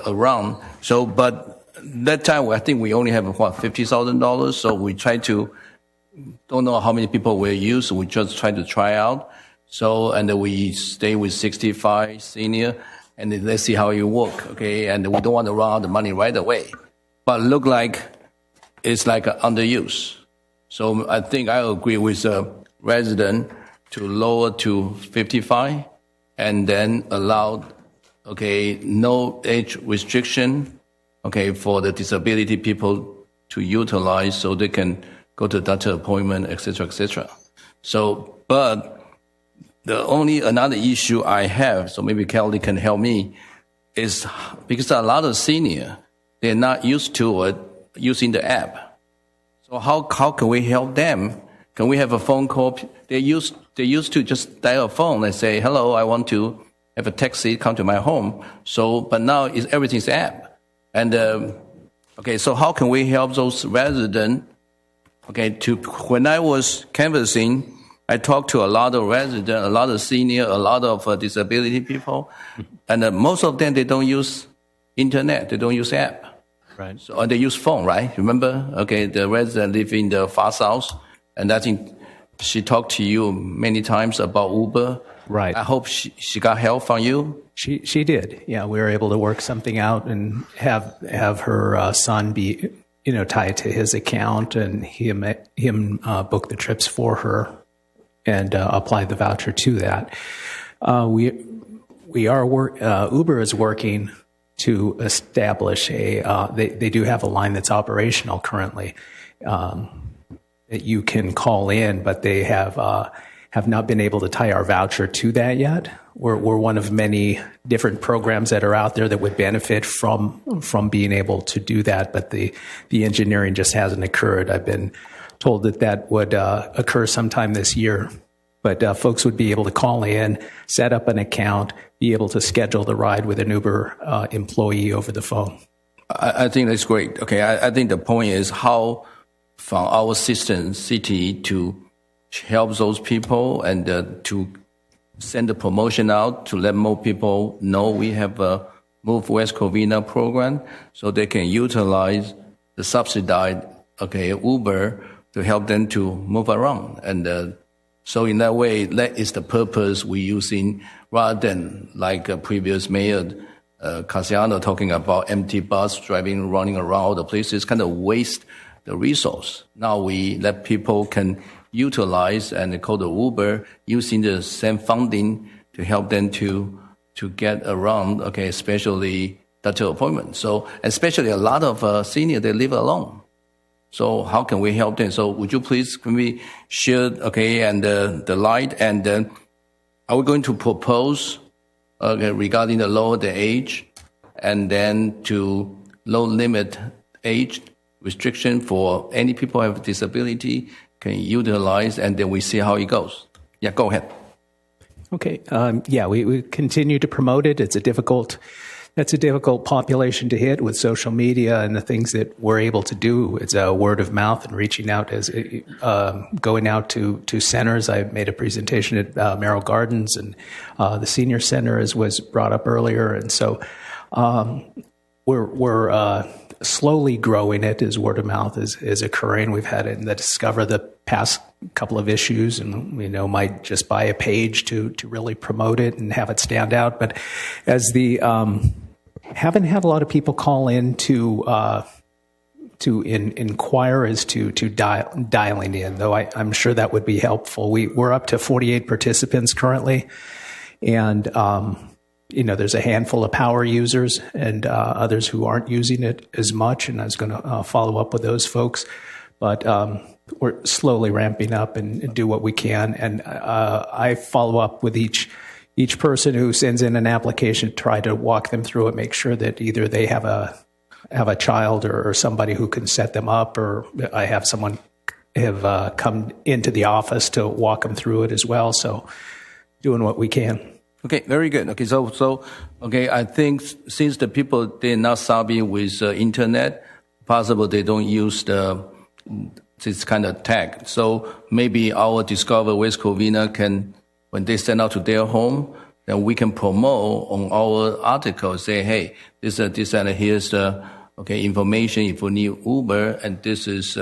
around. So, but that time I think we only have $50,000. So we try to, don't know how many people will use. So we just try to try out. So, and then we stay with 65 senior, and then let's see how it work. And we don't want to run out the money right away, but look like it's like underuse. So I think I agree with the resident to lower to 55 and then allow, no age restriction, for the disability people to utilize so they can go to doctor appointment, etc., etc. So, but the only another issue I have, so maybe Kelly can help me, is because a lot of senior, they're not used to it, using the app. So how can we help them? Can we have a phone call? They used to just dial a phone and say, hello, I want to have a taxi come to my home. So, but now everything's app. And, so how can we help those residents? When I was canvassing, I talked to a lot of residents, a lot of senior, a lot of disability people. And most of them, they don't use internet. They don't use app. Right. So they use phone, right? Remember? The resident live in the far south, and I think she talked to you many times about Uber. Right. I hope she got help from you. She did. Yeah, we were able to work something out and have her son be tied to his account, and him book the trips for her and apply the voucher to that. Uber is working to establish they do have a line that's operational currently. you can call in, but they have not been able to tie our voucher to that yet. We're one of many different programs that are out there that would benefit from being able to do that, but the engineering just hasn't occurred. I've been told that would occur sometime this year. But folks would be able to call in, set up an account, be able to schedule the ride with an Uber employee over the phone. I think that's great. Okay, I think the point is how from our system, city, to help those people and to send the promotion out to let more people know we have a Move West Covina program so they can utilize the subsidized Uber to help them to move around. And so in that way, that is the purpose we're using rather than like a previous mayor, Casiano, talking about empty bus driving, running around the places, kind of waste the resource. Now we let people can utilize and call the Uber using the same funding to help them to get around, especially doctor appointments. So especially a lot of seniors, they live alone. So how can we help them? So would you please, can we share, and the light, and then are we going to propose regarding the lower the age, and then to low limit age restriction for any people who have disability can utilize, and then we see how it goes. Yeah, go ahead. Okay. We continue to promote it. That's a difficult population to hit with social media and the things that we're able to do. It's word of mouth and reaching out going out to centers. I made a presentation at Merrill Gardens, and the senior center was brought up earlier. And so we're slowly growing it as word of mouth is occurring. We've had it in the Discover the past couple of issues, and might just buy a page to really promote it and have it stand out. But as haven't had a lot of people call in to inquire as to dialing in, though I'm sure that would be helpful. We're up to 48 participants currently, and there's a handful of power users and others who aren't using it as much, and I was going to follow up with those folks. But we're slowly ramping up and do what we can, and I follow up with each person who sends in an application, try to walk them through it, make sure that either they have a child or somebody who can set them up, or I have someone have come into the office to walk them through it as well. So doing what we can. Okay, very good. Okay, so I think since the people, they're not savvy with internet, possible they don't use this kind of tag. So maybe our Discover West Covina can, when they send out to their home, then we can promote on our article, say, hey, this and here's the information if you need Uber, and this is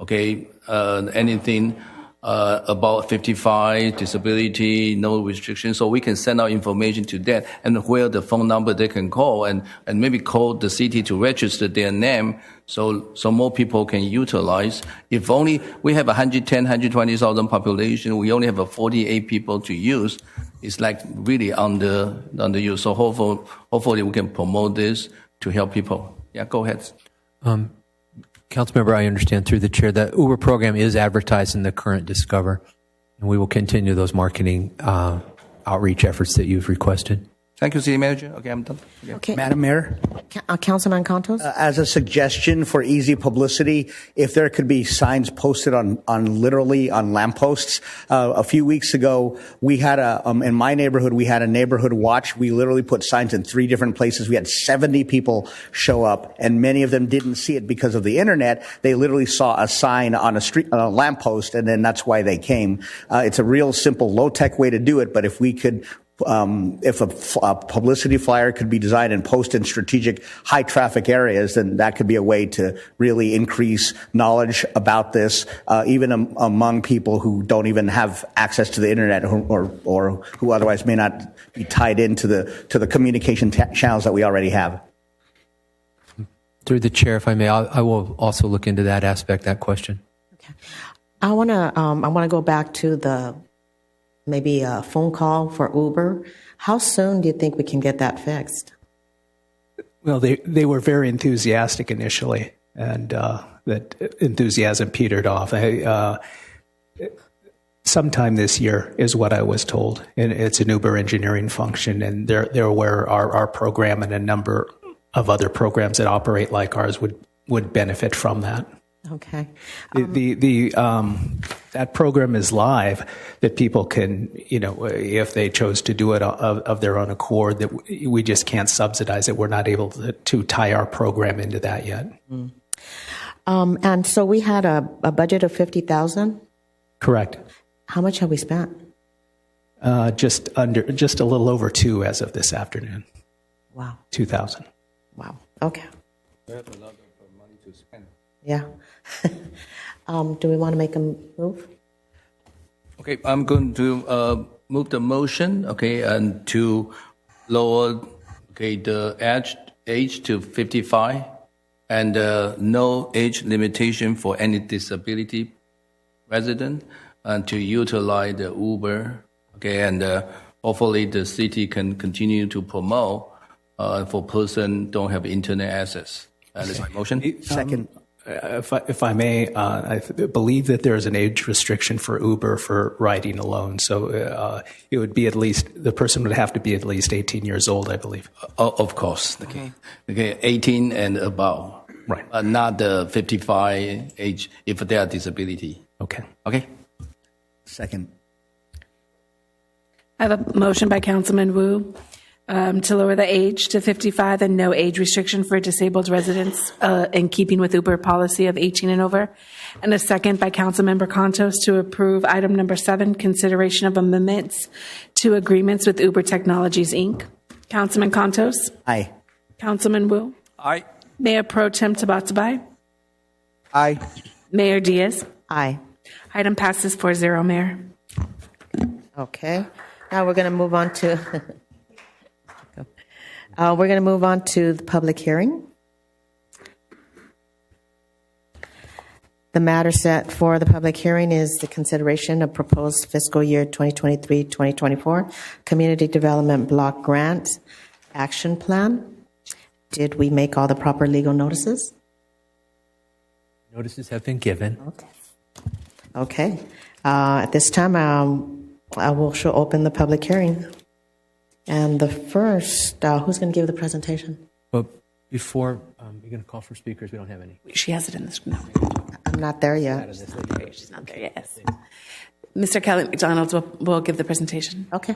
anything about 55, disability, no restriction. So we can send out information to them, and where the phone number they can call, and maybe call the city to register their name, so more people can utilize. If only we have 120,000 population, we only have 48 people to use. It's like really under use. So hopefully we can promote this to help people. Yeah, go ahead. Councilmember, I understand through the chair that Uber program is advertised in the current Discover, and we will continue those marketing outreach efforts that you've requested. Thank you, City Manager. Okay, I'm done. Okay. Madam Mayor? Councilman Contos? As a suggestion for easy publicity, if there could be signs posted on lampposts. A few weeks ago, we had in my neighborhood, we had a neighborhood watch. We literally put signs in 3 different places. We had 70 people show up, and many of them didn't see it because of the internet. They literally saw a sign on a lamppost, and then that's why they came. It's a real simple, low-tech way to do it, but if we could if a publicity flyer could be designed and posted in strategic high traffic areas, then that could be a way to really increase knowledge about this, even among people who don't even have access to the internet or who otherwise may not be tied into the communication channels that we already have. Through the chair, if I may, I will also look into that aspect, that question. Okay. I want to go back to maybe a phone call for Uber. How soon do you think we can get that fixed? Well, they were very enthusiastic initially, and that enthusiasm petered off. Sometime this year is what I was told, and it's an Uber engineering function, and they're aware our program and a number of other programs that operate like ours would benefit from that. Okay. That program is live, that people can, if they chose to do it of their own accord, that we just can't subsidize it. We're not able to tie our program into that yet. And so we had a budget of $50,000. Correct. How much have we spent? Just a little over 2 as of this afternoon. Wow. 2,000. Wow. Okay. There's a lot of money to spend. Yeah. Do we want to make a move? Okay, I'm going to move the motion, and to lower, the age to 55, and no age limitation for any disability resident, and to utilize the Uber, and hopefully the city can continue to promote for person don't have internet access. That is my motion. Second. If I may, I believe that there is an age restriction for Uber for riding alone. So it would be the person would have to be at least 18 years old, I believe. Of course. Okay, 18 and above. Right. Not the 55 age if they are disability. Okay. Okay. Second. I have a motion by Councilman Wu to lower the age to 55 and no age restriction for disabled residents in keeping with Uber policy of 18 and over. And a second by Councilmember Contos to approve item number 7, consideration of amendments to agreements with Uber Technologies, Inc. Councilman Contos? Aye. Councilman Wu? Aye. Mayor Pro Tem Tabatabai? Aye. Mayor Diaz? Aye. Item passes 4-0, Mayor. Okay. Now we're going to move on to the public hearing. The matter set for the public hearing is the consideration of proposed fiscal year 2023-2024 Community Development Block Grant Action Plan. Did we make all the proper legal notices? Notices have been given. Okay. At this time, I will open the public hearing. And the first, who's going to give the presentation? But before you're going to call for speakers, we don't have any. She has it in this. No. I'm not there yet. She's not there yet. Mr. Kelly McDonald will give the presentation. Okay.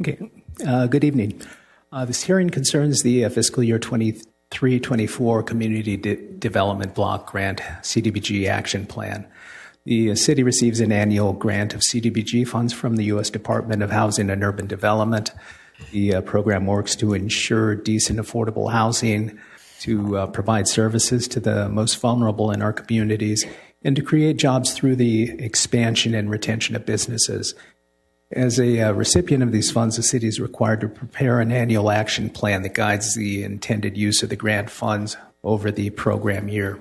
Okay. Good evening. This hearing concerns the fiscal year 23-24 Community Development Block Grant CDBG Action Plan. The city receives an annual grant of CDBG funds from the U.S. Department of Housing and Urban Development. The program works to ensure decent, affordable housing, to provide services to the most vulnerable in our communities, and to create jobs through the expansion and retention of businesses. As a recipient of these funds, the city is required to prepare an annual action plan that guides the intended use of the grant funds over the program year.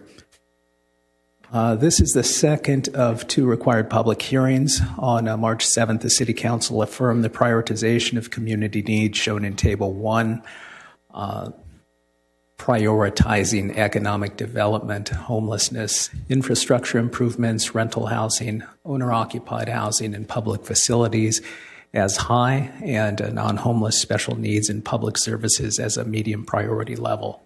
This is the second of 2 required public hearings. On March 7th, the City Council affirmed the prioritization of community needs shown in Table 1, prioritizing economic development, homelessness, infrastructure improvements, rental housing, owner-occupied housing, and public facilities as high, and non-homeless special needs and public services as a medium priority level.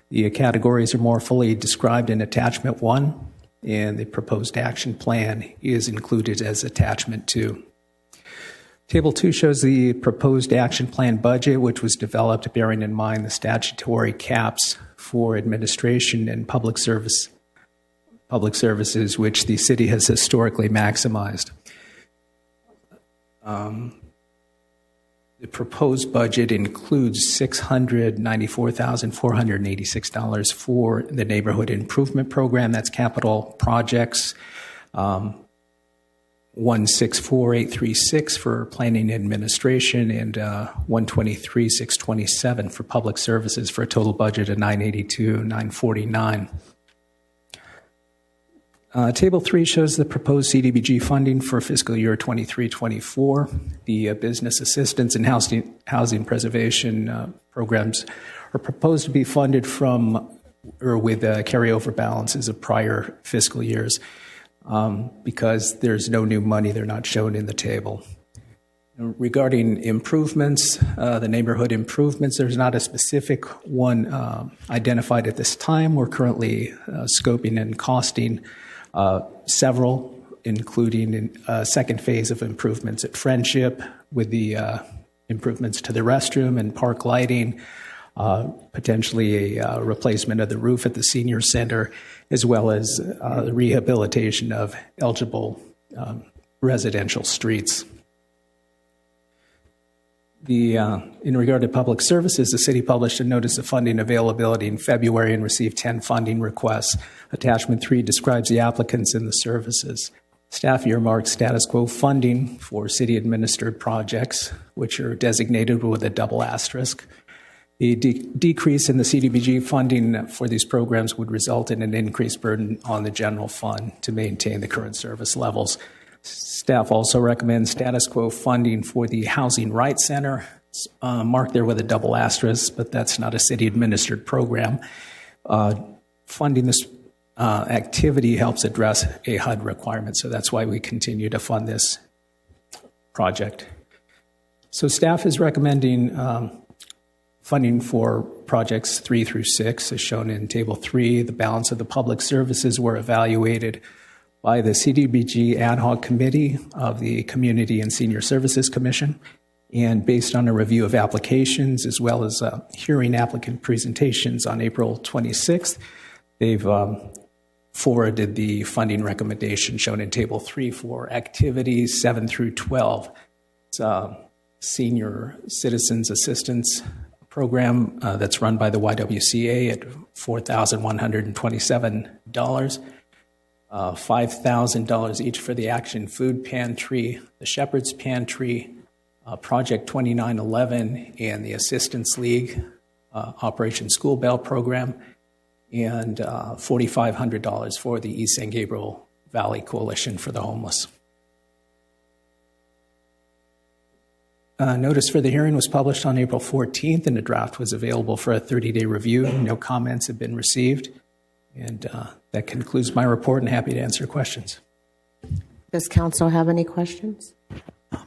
The categories are more fully described in Attachment 1, and the proposed action plan is included as Attachment 2. Table 2 shows the proposed action plan budget, which was developed bearing in mind the statutory caps for administration and public services, which the city has historically maximized. The proposed budget includes $694,486 for the neighborhood improvement program. That's capital projects. 164,836 for planning and administration, and 123,627 for public services, for a total budget of 982,949. Table 3 shows the proposed CDBG funding for fiscal year 23-24. The business assistance and housing preservation programs are proposed to be funded from or with carryover balances of prior fiscal years. Because there's no new money, they're not shown in the table. Regarding improvements, the neighborhood improvements, there's not a specific one identified at this time. We're currently scoping and costing several, including a second phase of improvements at Friendship with the improvements to the restroom and park lighting, potentially a replacement of the roof at the senior center, as well as the rehabilitation of eligible residential streets. In regard to public services, the city published a notice of funding availability in February and received 10 funding requests. Attachment 3 describes the applicants and the services. Staff earmarked status quo funding for city-administered projects, which are designated with a double asterisk. The decrease in the CDBG funding for these programs would result in an increased burden on the general fund to maintain the current service levels. Staff also recommends status quo funding for the Housing Rights Center, marked there with a double asterisk, but that's not a city-administered program. Funding this activity helps address a HUD requirement, so that's why we continue to fund this project. So staff is recommending funding for projects 3 through 6, as shown in Table 3. The balance of the public services were evaluated by the CDBG Ad Hoc Committee of the Community and Senior Services Commission. And based on a review of applications, as well as hearing applicant presentations on April 26th, they've forwarded the funding recommendation shown in Table 3 for activities 7 through 12. It's a senior citizens assistance program that's run by the YWCA at $4,127, $5,000 each for the Action Food Pantry, the Shepherd's Pantry, Project 2911, and the Assistance League Operation School Bell program, and $4,500 for the East San Gabriel Valley Coalition for the Homeless. Notice for the hearing was published on April 14th, and the draft was available for a 30-day review. No comments have been received. And that concludes my report, and happy to answer questions. Does council have any questions?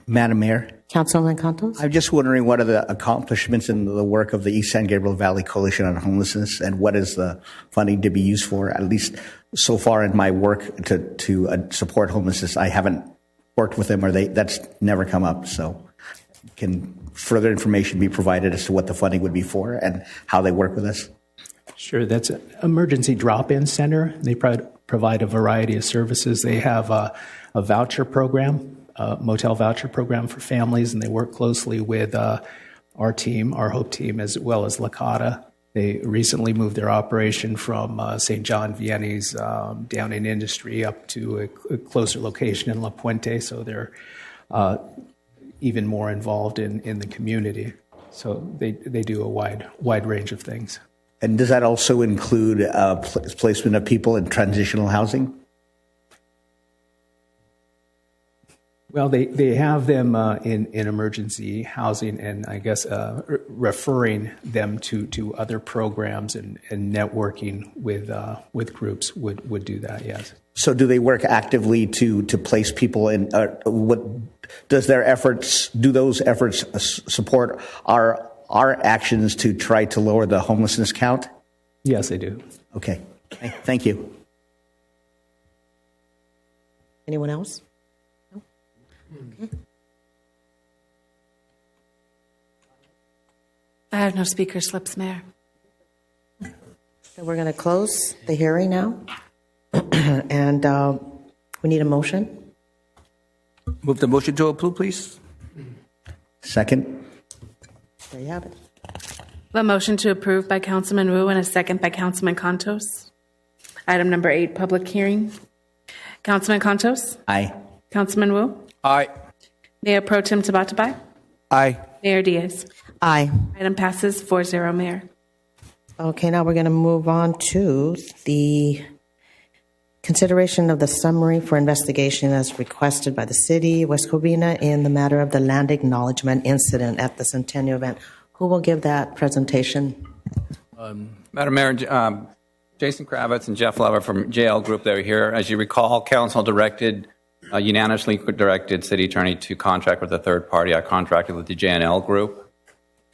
Madam Mayor? Councilman Cantos? I'm just wondering what are the accomplishments in the work of the East San Gabriel Valley Coalition on Homelessness, and what is the funding to be used for? At least so far in my work to support homelessness, I haven't worked with them, or that's never come up. So can further information be provided as to what the funding would be for and how they work with us? Sure, that's an emergency drop-in center. They provide a variety of services. They have a voucher program, a motel voucher program for families, and they work closely with our team, our HOPE team, as well as Lakata. They recently moved their operation from St. John Vianney's down in Industry up to a closer location in La Puente, so they're even more involved in the community. So they do a wide range of things. And does that also include placement of people in transitional housing? Well, they have them in emergency housing, and I guess referring them to other programs and networking with groups would do that, yes. So do they work actively to place people in, what does those efforts support our actions to try to lower the homelessness count? Yes, they do. Okay. Thank you. Anyone else? No? Okay. I have no speaker slips, Mayor. So we're going to close the hearing now. And we need a motion. Move the motion to approve, please. Second. There you have it. A motion to approve by Councilman Wu and a second by Councilman Cantos. Item number 8, public hearing. Councilman Cantos? Aye. Councilman Wu? Aye. Mayor Pro Tem Tabatabai? Aye. Mayor Diaz? Aye. Item passes 4-0, Mayor. Okay, now we're going to move on to the consideration of the summary for investigation as requested by the city, West Covina, in the matter of the land acknowledgement incident at the Centennial event. Who will give that presentation? Madam Mayor, Jason Kravitz and Jeff Lover from JL Group, they're here. As you recall, council unanimously directed city attorney to contract with a third party. I contracted with the JNL Group,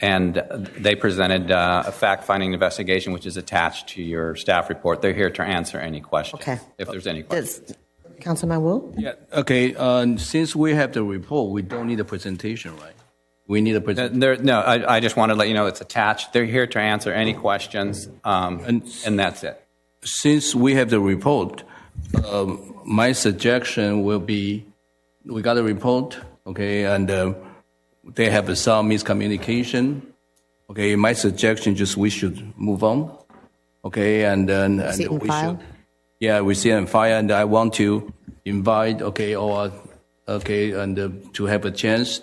and they presented a fact-finding investigation, which is attached to your staff report. They're here to answer any questions, if there's any questions. Councilman Wu? Yeah. Okay. Since we have the report, we don't need a presentation, right? We need a presentation. No, I just wanted to let you know it's attached. They're here to answer any questions, and that's it. Since we have the report, my suggestion will be, we got a report, okay, and they have some miscommunication. Okay, my suggestion just we should move on. Okay, and then Receipt and file? Receipt and file, and I want to invite, to have a chance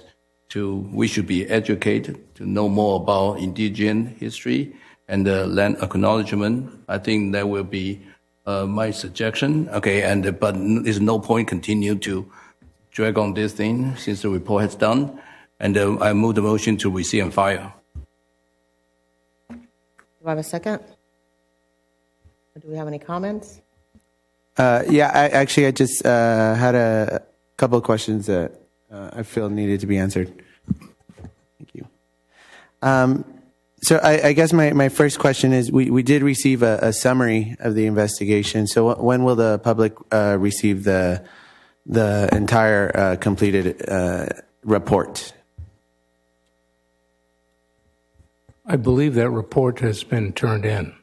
we should be educated to know more about indigenous history and land acknowledgement. I think that will be my suggestion. Okay, but there's no point continue to drag on this thing since the report has done. And I move the motion to receive and file. Do I have a second? Do we have any comments? I just had a couple of questions that I feel needed to be answered. Thank you. So I guess my first question is, we did receive a summary of the investigation. So when will the public receive the entire completed report? I believe that report has been turned in.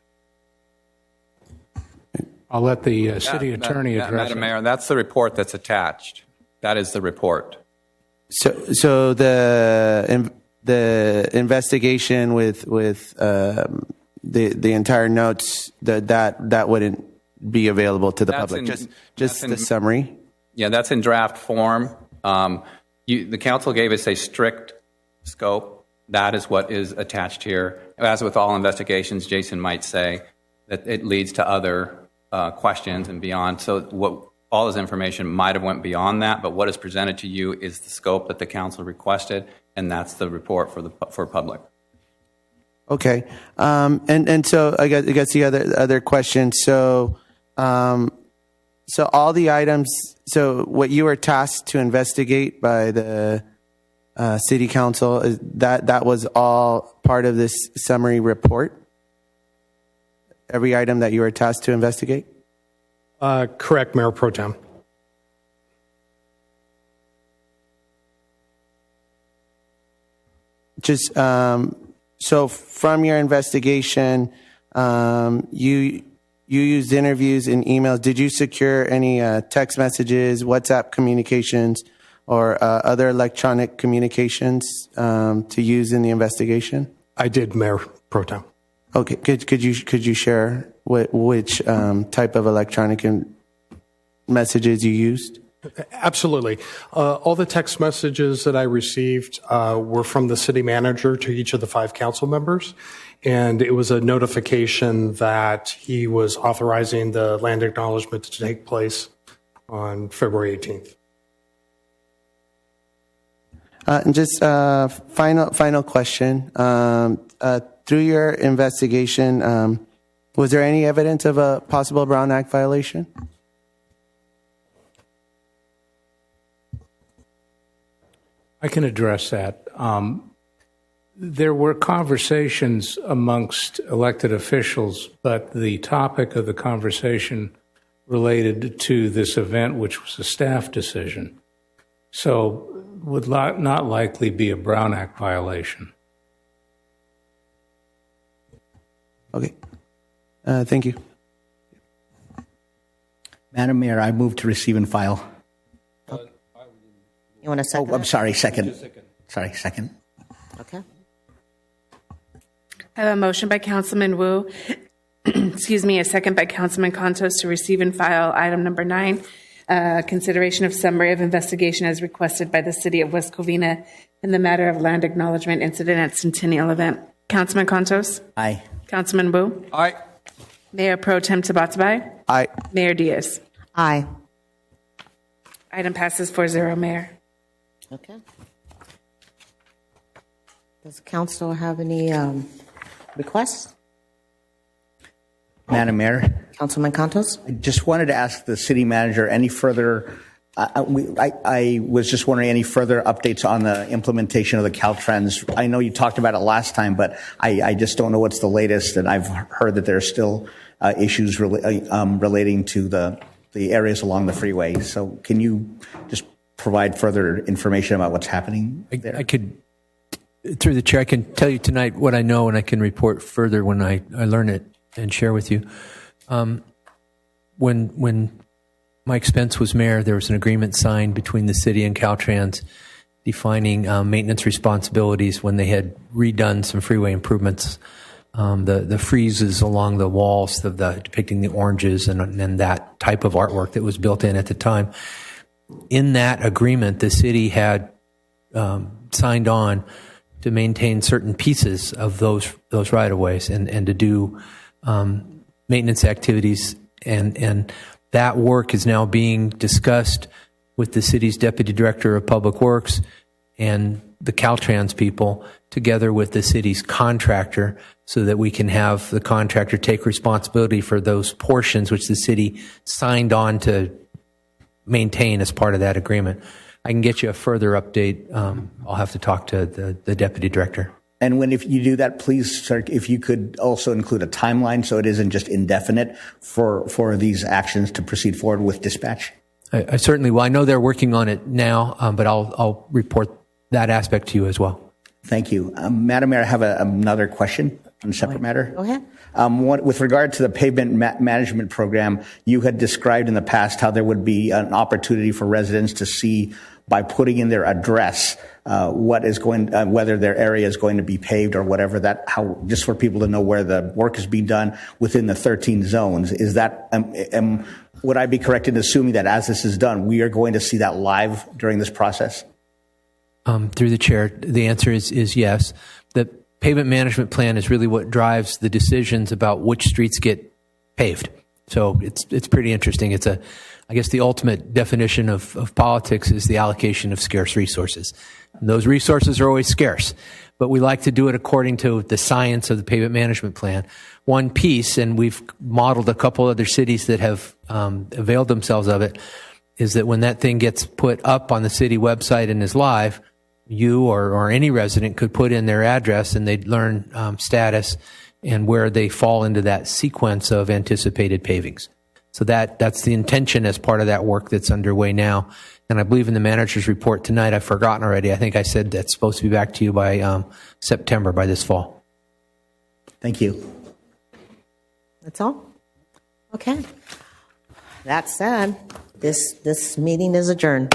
I'll let the city attorney address Madam Mayor, that's the report that's attached. That is the report. So the investigation with the entire notes that wouldn't be available to the public. Just the summary. Yeah, that's in draft form. The council gave us a strict scope. That is what is attached here. As with all investigations, Jason might say that it leads to other questions and beyond. So all this information might have went beyond that, but what is presented to you is the scope that the council requested, and that's the report for public. Okay, and so I guess the other question. So all the items. So what you were tasked to investigate by the city council, that was all part of this summary report. Every item that you were tasked to investigate. Correct, Mayor Pro Tem. Just so from your investigation, you used interviews and emails. Did you secure any text messages, WhatsApp communications, or other electronic communications to use in the investigation? I did, Mayor Pro Tem. Okay, could you share which type of electronic messages you used? Absolutely. All the text messages that I received were from the city manager to each of the 5 council members, and it was a notification that he was authorizing the land acknowledgement to take place on February 18th. And just final question. Through your investigation, was there any evidence of a possible Brown Act violation? I can address that. There were conversations amongst elected officials, but the topic of the conversation related to this event, which was a staff decision. So would not likely be a Brown Act violation. Okay. Thank you. Madam Mayor, I move to receive and file. You want a second? Oh, I'm sorry, second. Sorry, second. Okay. I have a motion by Councilman Wu, a second by Councilman Contos to receive and file item number 9, consideration of summary of investigation as requested by the City of West Covina in the matter of land acknowledgement incident at Centennial event. Councilman Contos? Aye. Councilman Wu? Aye. Mayor Pro Tem Tabatabai? Aye. Mayor Diaz? Aye. Item passes 4-0, Mayor. Okay. Does council have any requests? Madam Mayor, Councilman Contos? I just wanted to ask the city manager any further. I was just wondering any further updates on the implementation of the Caltrans. I know you talked about it last time, but I just don't know what's the latest. And I've heard that there are still issues relating to the areas along the freeway. So can you just provide further information about what's happening there? I could, through the chair, I can tell you tonight what I know, and I can report further when I learn it and share with you. When Mike Spence was mayor, there was an agreement signed between the city and Caltrans defining maintenance responsibilities when they had redone some freeway improvements. The friezes along the walls depicting the oranges and that type of artwork that was built in at the time. In that agreement, the city had signed on to maintain certain pieces of those right-of-ways and to do maintenance activities, and that work is now being discussed with the city's deputy director of public works and the Caltrans people together with the city's contractor, so that we can have the contractor take responsibility for those portions which the city signed on to maintain as part of that agreement. I can get you a further update. I'll have to talk to the deputy director. And if you do that, please, sir, if you could also include a timeline so it isn't just indefinite for these actions to proceed forward with dispatch. I certainly will. I know they're working on it now, but I'll report that aspect to you as well. Thank you. Madam Mayor, I have another question on a separate matter. Go ahead. With regard to the pavement management program, you had described in the past how there would be an opportunity for residents to see by putting in their address what is going, whether their area is going to be paved or whatever. Just for people to know where the work is being done within the 13 zones. Is that would I be correct in assuming that as this is done, we are going to see that live during this process? Through the chair, the answer is yes. The pavement management plan is really what drives the decisions about which streets get paved. So it's pretty interesting. I guess the ultimate definition of politics is the allocation of scarce resources. And those resources are always scarce, but we like to do it according to the science of the pavement management plan. One piece, and we've modeled a couple other cities that have availed themselves of it, is that when that thing gets put up on the city website and is live, you or any resident could put in their address and they'd learn status and where they fall into that sequence of anticipated pavings. So that's the intention as part of that work that's underway now. And I believe in the manager's report tonight, I've forgotten already, I think I said that's supposed to be back to you by September, by this fall. Thank you. That's all? Okay. That said, this meeting is adjourned.